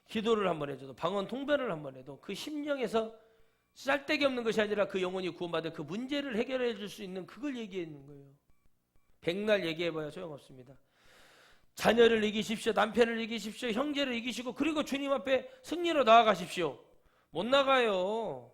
기도를 한번 해줘도 방언 통변을 한번 해도 그 심령에서 쌀데기 없는 것이 아니라 그 영혼이 구원받을 그 문제를 해결해 줄 수 있는 그걸 얘기하는 거예요. 백날 얘기해봐야 소용없습니다. 자녀를 이기십시오. 남편을 이기십시오. 형제를 이기시고 그리고 주님 앞에 승리로 나아가십시오. 못 나가요.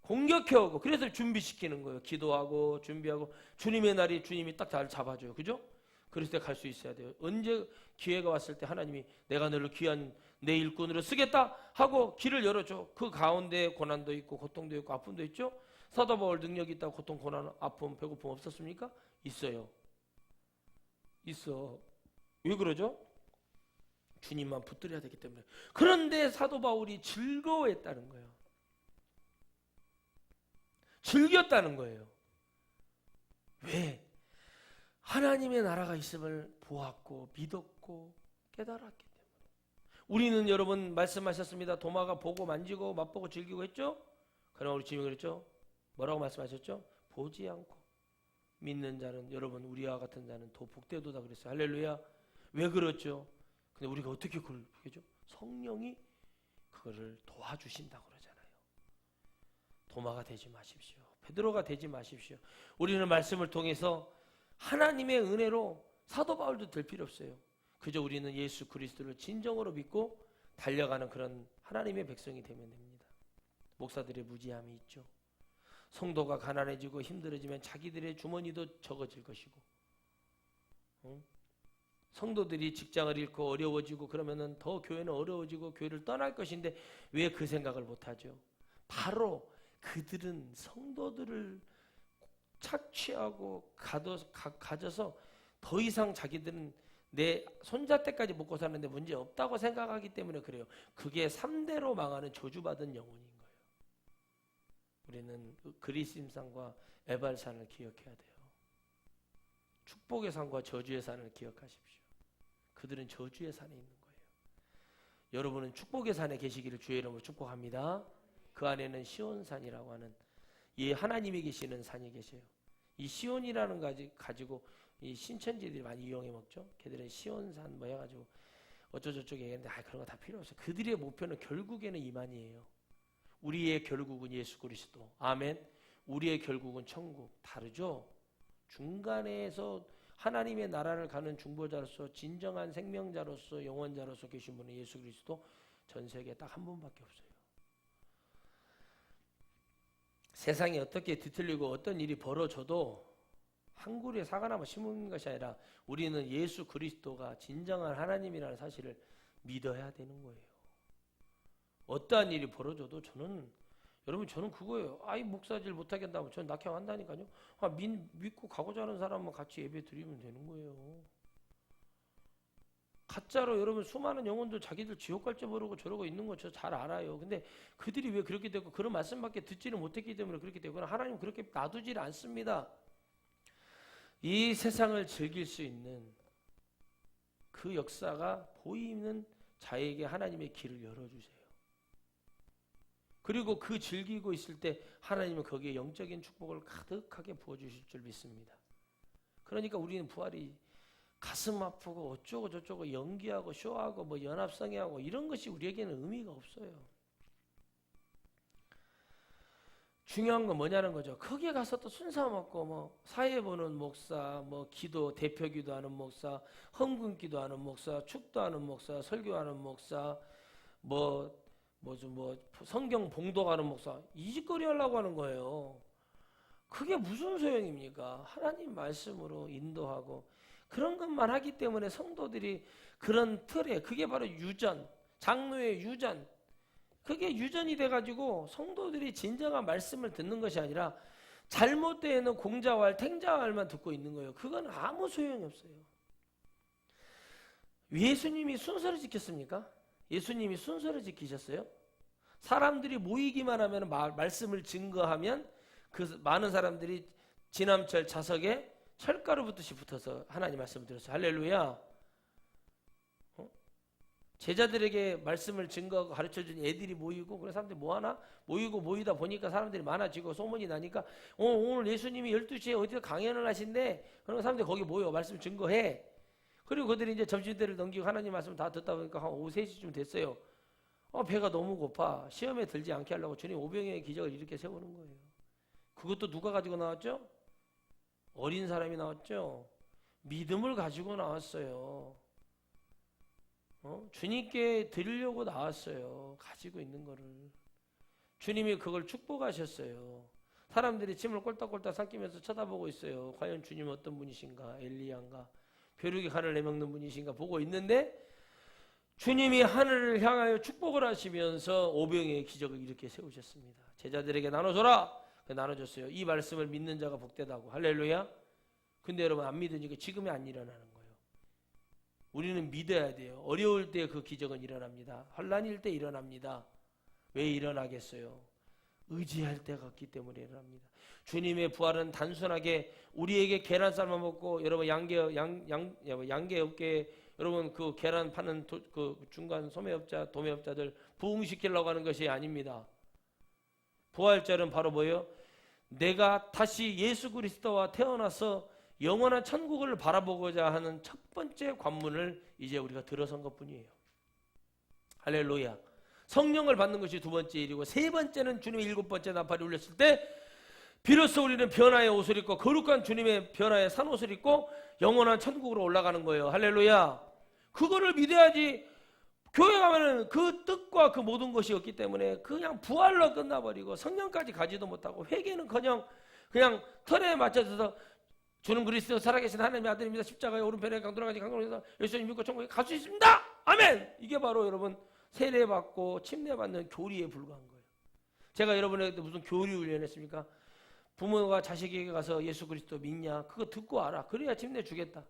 공격해오고 그래서 준비시키는 거예요. 기도하고 준비하고 주님의 날이 주님이 딱 잘 잡아줘요. 그죠? 그럴 때 갈 수 있어야 돼요. 언제 기회가 왔을 때 하나님이 내가 너를 귀한 내 일꾼으로 쓰겠다 하고 길을 열어줘. 그 가운데 고난도 있고 고통도 있고 아픔도 있죠. 사도 바울 능력이 있다고 고통, 고난, 아픔, 배고픔 없었습니까? 있어요. 있어. 왜 그러죠? 주님만 붙들어야 되기 때문에. 그런데 사도 바울이 즐거워했다는 거예요. 즐겼다는 거예요. 왜? 하나님의 나라가 있음을 보았고 믿었고 깨달았기 때문에. 우리는 여러분 말씀하셨습니다. 도마가 보고 만지고 맛보고 즐기고 했죠? 그러나 우리 주님이 그랬죠? 뭐라고 말씀하셨죠? 보지 않고 믿는 자는, 여러분 우리와 같은 자는 더 복되도다 그랬어요. 할렐루야. 왜 그렇죠? 근데 우리가 어떻게 그걸 하죠? 성령이 그거를 도와주신다고 그러잖아요. 도마가 되지 마십시오. 베드로가 되지 마십시오. 우리는 말씀을 통해서 하나님의 은혜로 사도 바울도 될 필요 없어요. 그저 우리는 예수 그리스도를 진정으로 믿고 달려가는 그런 하나님의 백성이 되면 됩니다. 목사들의 무지함이 있죠. 성도가 가난해지고 힘들어지면 자기들의 주머니도 적어질 것이고, 성도들이 직장을 잃고 어려워지고 그러면은 더 교회는 어려워지고 교회를 떠날 것인데 왜 그 생각을 못하죠? 바로 그들은 성도들을 착취하고 가져서 더 이상 자기들은 내 손자 때까지 먹고 사는데 문제 없다고 생각하기 때문에 그래요. 그게 3대로 망하는 저주받은 영혼인 거예요. 우리는 그리스임 산과 에발산을 기억해야 돼요. 축복의 산과 저주의 산을 기억하십시오. 그들은 저주의 산에 있는 거예요. 여러분은 축복의 산에 계시기를 주의 이름으로 축복합니다. 그 안에는 시온산이라고 하는 이 하나님이 계시는 산이 계세요. 이 시온이라는 가지고 이 신천지들이 많이 이용해 먹죠. 걔들은 시온산 뭐 해가지고 어쩌저쩌고 얘기하는데 그런 거 다 필요 없어요. 그들의 목표는 결국에는 이만이에요. 우리의 결국은 예수 그리스도. 아멘. 우리의 결국은 천국. 다르죠? 중간에서 하나님의 나라를 가는 중보자로서 진정한 생명자로서 영원자로서 계신 분은 예수 그리스도. 전 세계에 딱 한 분밖에 없어요. 세상이 어떻게 뒤틀리고 어떤 일이 벌어져도 한 그루에 사과나무 심은 것이 아니라 우리는 예수 그리스도가 진정한 하나님이라는 사실을 믿어야 되는 거예요. 어떠한 일이 벌어져도 저는 그거예요. 목사질 못하겠다면 저는 낙향한다니까요. 믿고 가고자 하는 사람만 같이 예배 드리면 되는 거예요. 가짜로 여러분 수많은 영혼들 자기들 지옥 갈지 모르고 저러고 있는 거 저 잘 알아요. 근데 그들이 왜 그렇게 되고 그런 말씀밖에 듣지를 못했기 때문에 그렇게 되거나 하나님 그렇게 놔두질 않습니다. 이 세상을 즐길 수 있는 그 역사가 보이는 자에게 하나님의 길을 열어주세요. 그리고 그 즐기고 있을 때 하나님은 거기에 영적인 축복을 가득하게 부어주실 줄 믿습니다. 그러니까 우리는 부활이 가슴 아프고 어쩌고 저쩌고 연기하고 쇼하고 뭐 연합성회하고 이런 것이 우리에게는 의미가 없어요. 중요한 건 뭐냐는 거죠. 거기에 가서 또 순서 먹고 뭐 사회 보는 목사, 뭐 기도 대표 기도하는 목사, 헌금 기도하는 목사, 축도하는 목사, 설교하는 목사, 뭐 성경 봉독하는 목사 이 짓거리 하려고 하는 거예요. 그게 무슨 소용입니까? 하나님 말씀으로 인도하고 그런 것만 하기 때문에 성도들이 그런 틀에 그게 바로 유전, 장로의 유전 그게 유전이 돼가지고 성도들이 진정한 말씀을 듣는 것이 아니라 잘못되는 공자왈, 탱자왈만 듣고 있는 거예요. 그건 아무 소용이 없어요. 예수님이 순서를 지켰습니까? 예수님이 순서를 지키셨어요? 사람들이 모이기만 하면 말씀을 증거하면 그 많은 사람들이 지남철 자석에 철가루 붙듯이 붙어서 하나님 말씀을 들었어요. 할렐루야. 제자들에게 말씀을 증거하고 가르쳐준 애들이 모이고 그래서 사람들이 뭐하나? 모이다 보니까 사람들이 많아지고 소문이 나니까 오늘 예수님이 12시에 어디서 강연을 하신대. 그러면 사람들이 거기 모여 말씀 증거해. 그리고 그들이 이제 점심때를 넘기고 하나님 말씀 다 듣다 보니까 한 오후 3시쯤 됐어요. 배가 너무 고파. 시험에 들지 않게 하려고 주님 오병이어의 기적을 이렇게 세우는 거예요. 그것도 누가 가지고 나왔죠? 어린 사람이 나왔죠. 믿음을 가지고 나왔어요. 주님께 드리려고 나왔어요. 가지고 있는 거를. 주님이 그걸 축복하셨어요. 사람들이 침을 꼴딱꼴딱 삼키면서 쳐다보고 있어요. 과연 주님 어떤 분이신가? 엘리야인가? 벼룩이 하늘 내먹는 분이신가? 보고 있는데 주님이 하늘을 향하여 축복을 하시면서 오병이어의 기적을 이렇게 세우셨습니다. 제자들에게 나눠줘라. 나눠줬어요. 이 말씀을 믿는 자가 복되다고. 할렐루야. 근데 여러분 안 믿으니까 지금이 안 일어나는 거예요. 우리는 믿어야 돼요. 어려울 때 그 기적은 일어납니다. 환난일 때 일어납니다. 왜 일어나겠어요? 의지할 때가 없기 때문에 일어납니다. 주님의 부활은 단순하게 우리에게 계란 삶아 먹고, 여러분 양계업계 여러분 그 계란 파는 그 중간 소매업자 도매업자들 부흥시키려고 하는 것이 아닙니다. 부활절은 바로 뭐예요? 내가 다시 예수 그리스도와 태어나서 영원한 천국을 바라보고자 하는 첫 번째 관문을 이제 우리가 들어선 것뿐이에요. 할렐루야. 성령을 받는 것이 두 번째 일이고, 세 번째는 주님의 일곱 번째 나팔이 울렸을 때 비로소 우리는 변화의 옷을 입고 거룩한 주님의 변화의 산옷을 입고 영원한 천국으로 올라가는 거예요. 할렐루야. 그거를 믿어야지. 교회 가면은 그 뜻과 그 모든 것이 없기 때문에 그냥 부활로 끝나버리고 성령까지 가지도 못하고, 회개는커녕 그냥 털에 맞춰서 주는 그리스도 살아계신 하나님의 아들입니다. 십자가에 오른편에 강도나가지 강도에서 예수님 믿고 천국에 갈 수 있습니다. 아멘. 이게 바로 여러분 세례받고 침례받는 교리에 불과한 거예요. 제가 여러분에게 무슨 교리 훈련했습니까? 부모가 자식에게 가서 예수 그리스도 믿냐? 그거 듣고 알아. 그래야 침례 주겠다.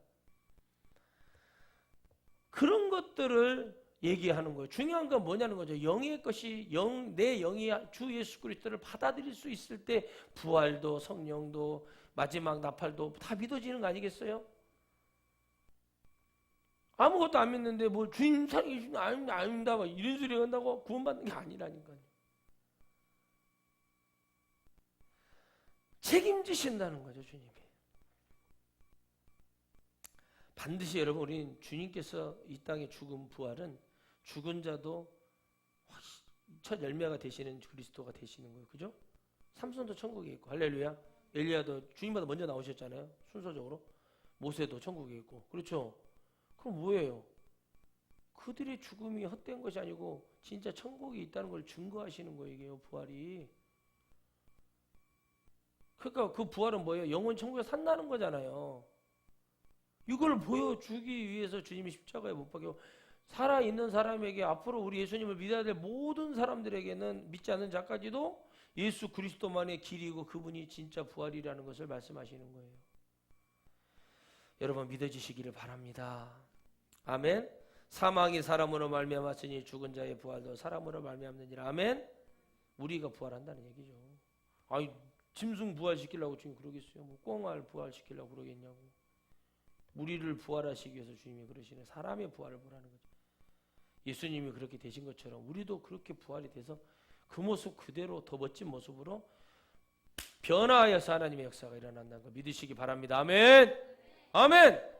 그런 것들을 얘기하는 거예요. 중요한 건 뭐냐는 거죠. 영의 것이 내 영이 주 예수 그리스도를 받아들일 수 있을 때 부활도 성령도 마지막 나팔도 다 믿어지는 거 아니겠어요? 아무것도 안 믿는데 뭐 주님 살아계신 아닙니다 막 이런 소리 한다고 구원받는 게 아니라니까요. 책임지신다는 거죠, 주님이. 반드시 여러분, 우리는 주님께서 이 땅에 죽은 부활은 죽은 자도 첫 열매가 되시는 그리스도가 되시는 거예요. 그죠? 삼손도 천국에 있고, 할렐루야. 엘리야도 주님보다 먼저 나오셨잖아요. 순서적으로. 모세도 천국에 있고. 그렇죠? 그럼 뭐예요? 그들의 죽음이 헛된 것이 아니고 진짜 천국에 있다는 걸 증거하시는 거예요. 이게요, 부활이. 그러니까 그 부활은 뭐예요? 영원 천국에 산다는 거잖아요. 이걸 보여주기 위해서 주님이 십자가에 못 박혀 살아있는 사람에게, 앞으로 우리 예수님을 믿어야 될 모든 사람들에게는, 믿지 않는 자까지도 예수 그리스도만의 길이고 그분이 진짜 부활이라는 것을 말씀하시는 거예요. 여러분 믿어지시기를 바랍니다. 아멘. 사망이 사람으로 말미암았으니 죽은 자의 부활도 사람으로 말미암느니라. 아멘. 우리가 부활한다는 얘기죠. 아니 짐승 부활시키려고 주님 그러겠어요? 뭐 꽁알 부활시키려고 그러겠냐고. 우리를 부활하시기 위해서 주님이 그러시네. 사람의 부활을 보라는 거죠. 예수님이 그렇게 되신 것처럼 우리도 그렇게 부활이 돼서 그 모습 그대로 더 멋진 모습으로 변화하여서 하나님의 역사가 일어난다는 거 믿으시기 바랍니다. 아멘. 아멘.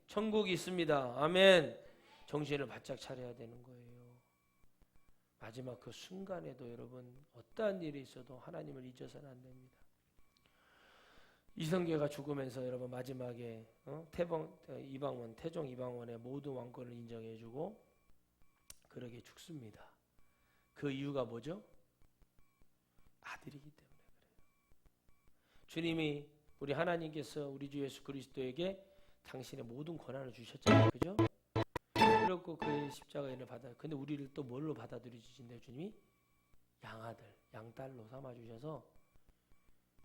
천국이 있습니다. 아멘. 정신을 바짝 차려야 되는 거예요. 마지막 그 순간에도 여러분 어떠한 일이 있어도 하나님을 잊어서는 안 됩니다. 이성계가 죽으면서 여러분 마지막에 태종 이방원의 모든 왕권을 인정해주고 그러게 죽습니다. 그 이유가 뭐죠? 아들이기 때문에 그래요. 주님이, 우리 하나님께서 우리 주 예수 그리스도에게 당신의 모든 권한을 주셨잖아요. 그죠? 그렇고 그의 십자가인을 근데 우리를 또 뭘로 받아들이신대요? 주님이 양아들, 양딸로 삼아주셔서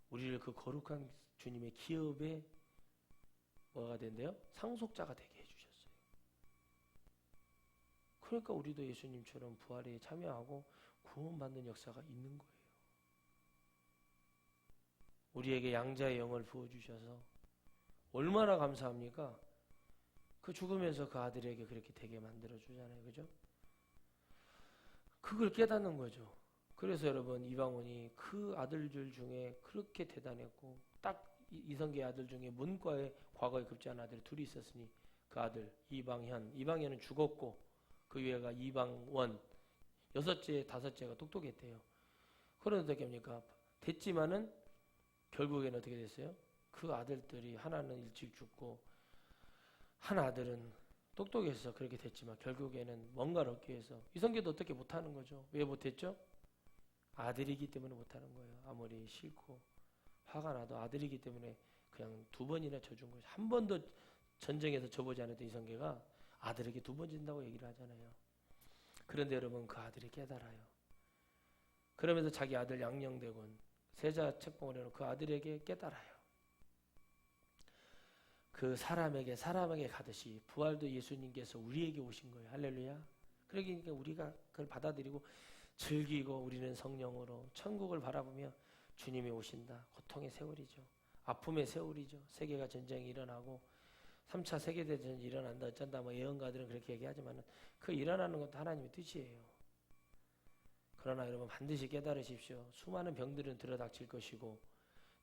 우리를 그 거룩한 주님의 기업에 뭐가 된대요? 상속자가 되게 해주셨어요. 그러니까 우리도 예수님처럼 부활에 참여하고 구원받는 역사가 있는 거예요. 우리에게 양자의 영을 부어주셔서 얼마나 감사합니까? 그 죽으면서 그 아들에게 그렇게 되게 만들어주잖아요. 그죠? 그걸 깨닫는 거죠. 그래서 여러분 이방원이 그 아들들 중에 그렇게 대단했고, 딱 이성계의 아들 중에 문과에 과거에 급제한 아들이 둘이 있었으니 그 아들 이방현은 죽었고 그 위에가 이방원, 여섯째 다섯째가 똑똑했대요. 그런데 어떻게 합니까? 됐지만은 결국에는 어떻게 됐어요? 그 아들들이 하나는 일찍 죽고 한 아들은 똑똑해서 그렇게 됐지만 결국에는 뭔가를 얻기 위해서, 이성계도 어떻게 못하는 거죠. 왜 못했죠? 아들이기 때문에 못하는 거예요. 아무리 싫고 화가 나도 아들이기 때문에 그냥 두 번이나 져준 거죠. 한 번도 전쟁에서 져보지 않았던 이성계가 아들에게 두 번 진다고 얘기를 하잖아요. 그런데 여러분 그 아들이 깨달아요. 그러면서 자기 아들 양녕대군 세자 책봉을 해놓은 그 아들에게 깨달아요. 그 사람에게 가듯이 부활도 예수님께서 우리에게 오신 거예요. 할렐루야. 그러니까 우리가 그걸 받아들이고 즐기고 우리는 성령으로 천국을 바라보며 주님이 오신다. 고통의 세월이죠. 아픔의 세월이죠. 세계가 전쟁이 일어나고 3차 세계대전이 일어난다 어쩐다 뭐 예언가들은 그렇게 얘기하지만 그 일어나는 것도 하나님의 뜻이에요. 그러나 여러분 반드시 깨달으십시오. 수많은 병들은 들어닥칠 것이고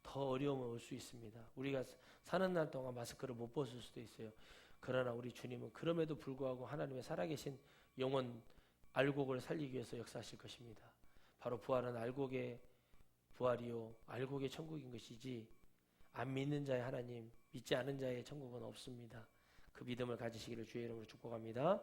더 어려움은 올 수 있습니다. 우리가 사는 날 동안 마스크를 못 벗을 수도 있어요. 그러나 우리 주님은 그럼에도 불구하고 하나님의 살아계신 영혼 알곡을 살리기 위해서 역사하실 것입니다. 바로 부활은 알곡의 부활이요 알곡의 천국인 것이지 안 믿는 자의 하나님, 믿지 않은 자의 천국은 없습니다. 그 믿음을 가지시기를 주의 이름으로 축복합니다.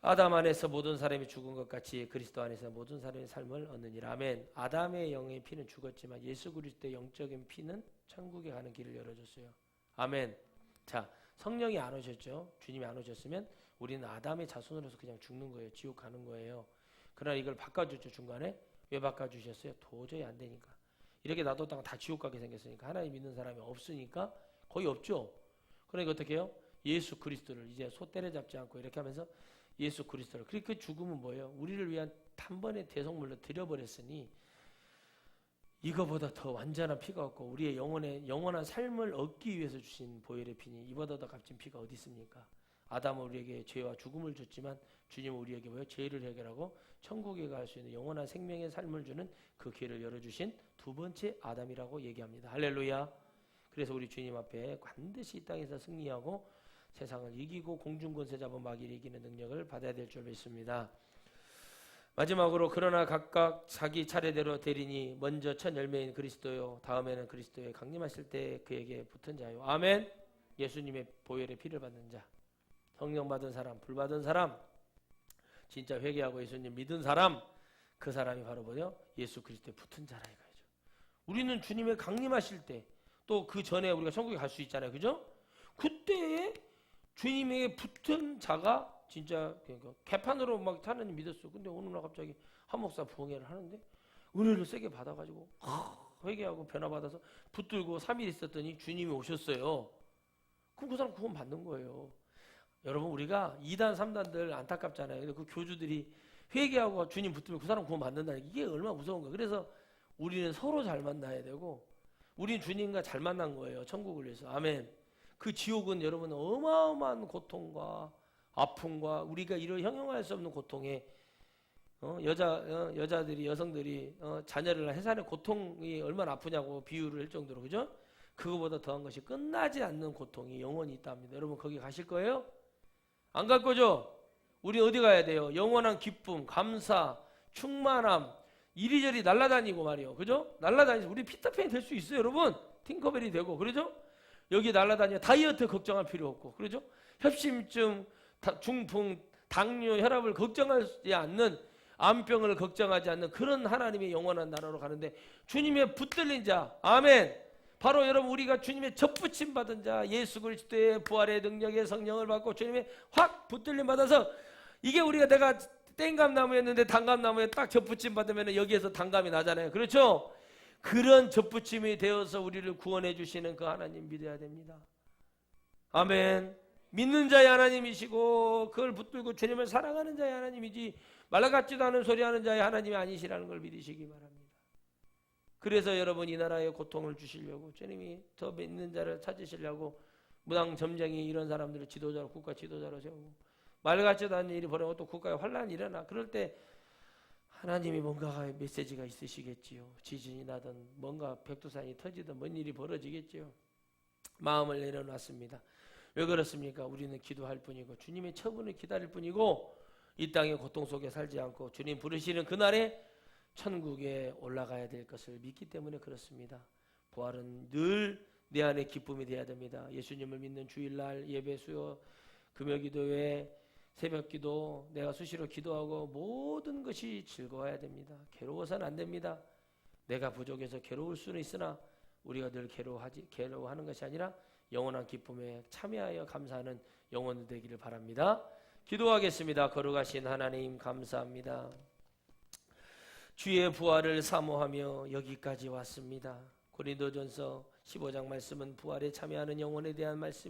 아담 안에서 모든 사람이 죽은 것 같이 그리스도 안에서 모든 사람의 삶을 얻느니라. 아멘. 아담의 영의 피는 죽었지만 예수 그리스도의 영적인 피는 천국에 가는 길을 열어줬어요. 아멘. 자, 성령이 안 오셨죠. 주님이 안 오셨으면 우리는 아담의 자손으로서 그냥 죽는 거예요. 지옥 가는 거예요. 그러나 이걸 바꿔줬죠. 중간에. 왜 바꿔주셨어요? 도저히 안 되니까. 이렇게 놔뒀다가 다 지옥 가게 생겼으니까 하나님 믿는 사람이 없으니까 거의 없죠. 그러니까 어떻게 해요? 예수 그리스도를 이제 소 때려잡지 않고 이렇게 하면서 예수 그리스도를. 그 죽음은 뭐예요? 우리를 위한 단번에 대속물로 드려버렸으니 이거보다 더 완전한 피가 없고 우리의 영원한 삶을 얻기 위해서 주신 보혈의 피니 이보다 더 값진 피가 어디 있습니까? 아담은 우리에게 죄와 죽음을 줬지만 주님은 우리에게 뭐예요? 죄를 해결하고 천국에 갈 수 있는 영원한 생명의 삶을 주는 그 길을 열어주신 두 번째 아담이라고 얘기합니다. 할렐루야. 그래서 우리 주님 앞에 반드시 이 땅에서 승리하고 세상을 이기고 공중권세 잡은 마귀를 이기는 능력을 받아야 될 줄 믿습니다. 마지막으로 그러나 각각 자기 차례대로 되리니 먼저 첫 열매인 그리스도요 다음에는 그리스도의 강림하실 때 그에게 붙은 자요. 아멘. 예수님의 보혈의 피를 받는 자, 성령 받은 사람, 불 받은 사람, 진짜 회개하고 예수님 믿은 사람, 그 사람이 바로 뭐요? 예수 그리스도에 붙은 자라 이거죠. 우리는 주님의 강림하실 때 또 그 전에 우리가 천국에 갈 수 있잖아요. 그죠? 그때에 주님에게 붙은 자가 진짜 그러니까 개판으로 막 하나님 믿었어. 근데 어느 날 갑자기 한 목사 부흥회를 하는데 은혜를 세게 받아가지고 회개하고 변화받아서 붙들고 3일 있었더니 주님이 오셨어요. 그럼 그 사람 구원 받는 거예요. 여러분 우리가 2단 3단들 안타깝잖아요. 근데 그 교주들이 회개하고 주님 붙들면 그 사람 구원 받는다는 이게 얼마나 무서운 거예요. 그래서 우리는 서로 잘 만나야 되고 우리는 주님과 잘 만난 거예요. 천국을 위해서. 아멘. 그 지옥은 여러분 어마어마한 고통과 아픔과 우리가 이를 형용할 수 없는 고통에 여자들이 여성들이 자녀를 해산의 고통이 얼마나 아프냐고 비유를 할 정도로 그죠? 그거보다 더한 것이 끝나지 않는 고통이 영원히 있답니다. 여러분 거기 가실 거예요? 안 갈 거죠? 우리 어디 가야 돼요? 영원한 기쁨, 감사, 충만함 이리저리 날아다니고 말이요. 그죠? 날아다니서 우리 피터팬이 될 수 있어요. 여러분 팅커벨이 되고 그러죠? 여기 날아다니며 다이어트 걱정할 필요 없고 그러죠? 협심증, 중풍, 당뇨, 혈압을 걱정하지 않는 암병을 걱정하지 않는 그런 하나님의 영원한 나라로 가는데 주님의 붙들린 자 아멘. 바로 여러분 우리가 주님의 접붙임 받은 자 예수 그리스도의 부활의 능력의 성령을 받고 주님의 확 붙들림 받아서 이게 우리가 내가 땡감나무였는데 단감나무에 딱 접붙임 받으면 여기에서 단감이 나잖아요. 그렇죠? 그런 접붙임이 되어서 우리를 구원해 주시는 그 하나님 믿어야 됩니다. 아멘. 믿는 자의 하나님이시고 그걸 붙들고 주님을 사랑하는 자의 하나님이지 말 같지도 않은 소리 하는 자의 하나님이 아니시라는 걸 믿으시기 바랍니다. 그래서 여러분 이 나라에 고통을 주시려고 주님이 더 믿는 자를 찾으시려고 무당 점쟁이 이런 사람들을 지도자로 국가 지도자로 세우고 말 같지도 않은 일이 벌어지고 또 국가에 환란이 일어나 그럴 때 하나님이 뭔가 메시지가 있으시겠지요. 지진이 나든 뭔가 백두산이 터지든 뭔 일이 벌어지겠지요. 마음을 내려놨습니다. 왜 그렇습니까? 우리는 기도할 뿐이고 주님의 처분을 기다릴 뿐이고 이 땅의 고통 속에 살지 않고 주님 부르시는 그날에 천국에 올라가야 될 것을 믿기 때문에 그렇습니다. 부활은 늘 내 안에 기쁨이 되어야 됩니다. 예수님을 믿는 주일날 예배 수요 금요기도회 새벽기도 내가 수시로 기도하고 모든 것이 즐거워야 됩니다. 괴로워서는 안 됩니다. 내가 부족해서 괴로울 수는 있으나 우리가 늘 괴로워하는 것이 아니라 영원한 기쁨에 참여하여 감사하는 영혼이 되기를 바랍니다. 기도하겠습니다. 거룩하신 하나님 감사합니다. 주의 부활을 사모하며 여기까지 왔습니다. 고린도전서 15장 말씀은 부활에 참여하는 영혼에 대한 말씀이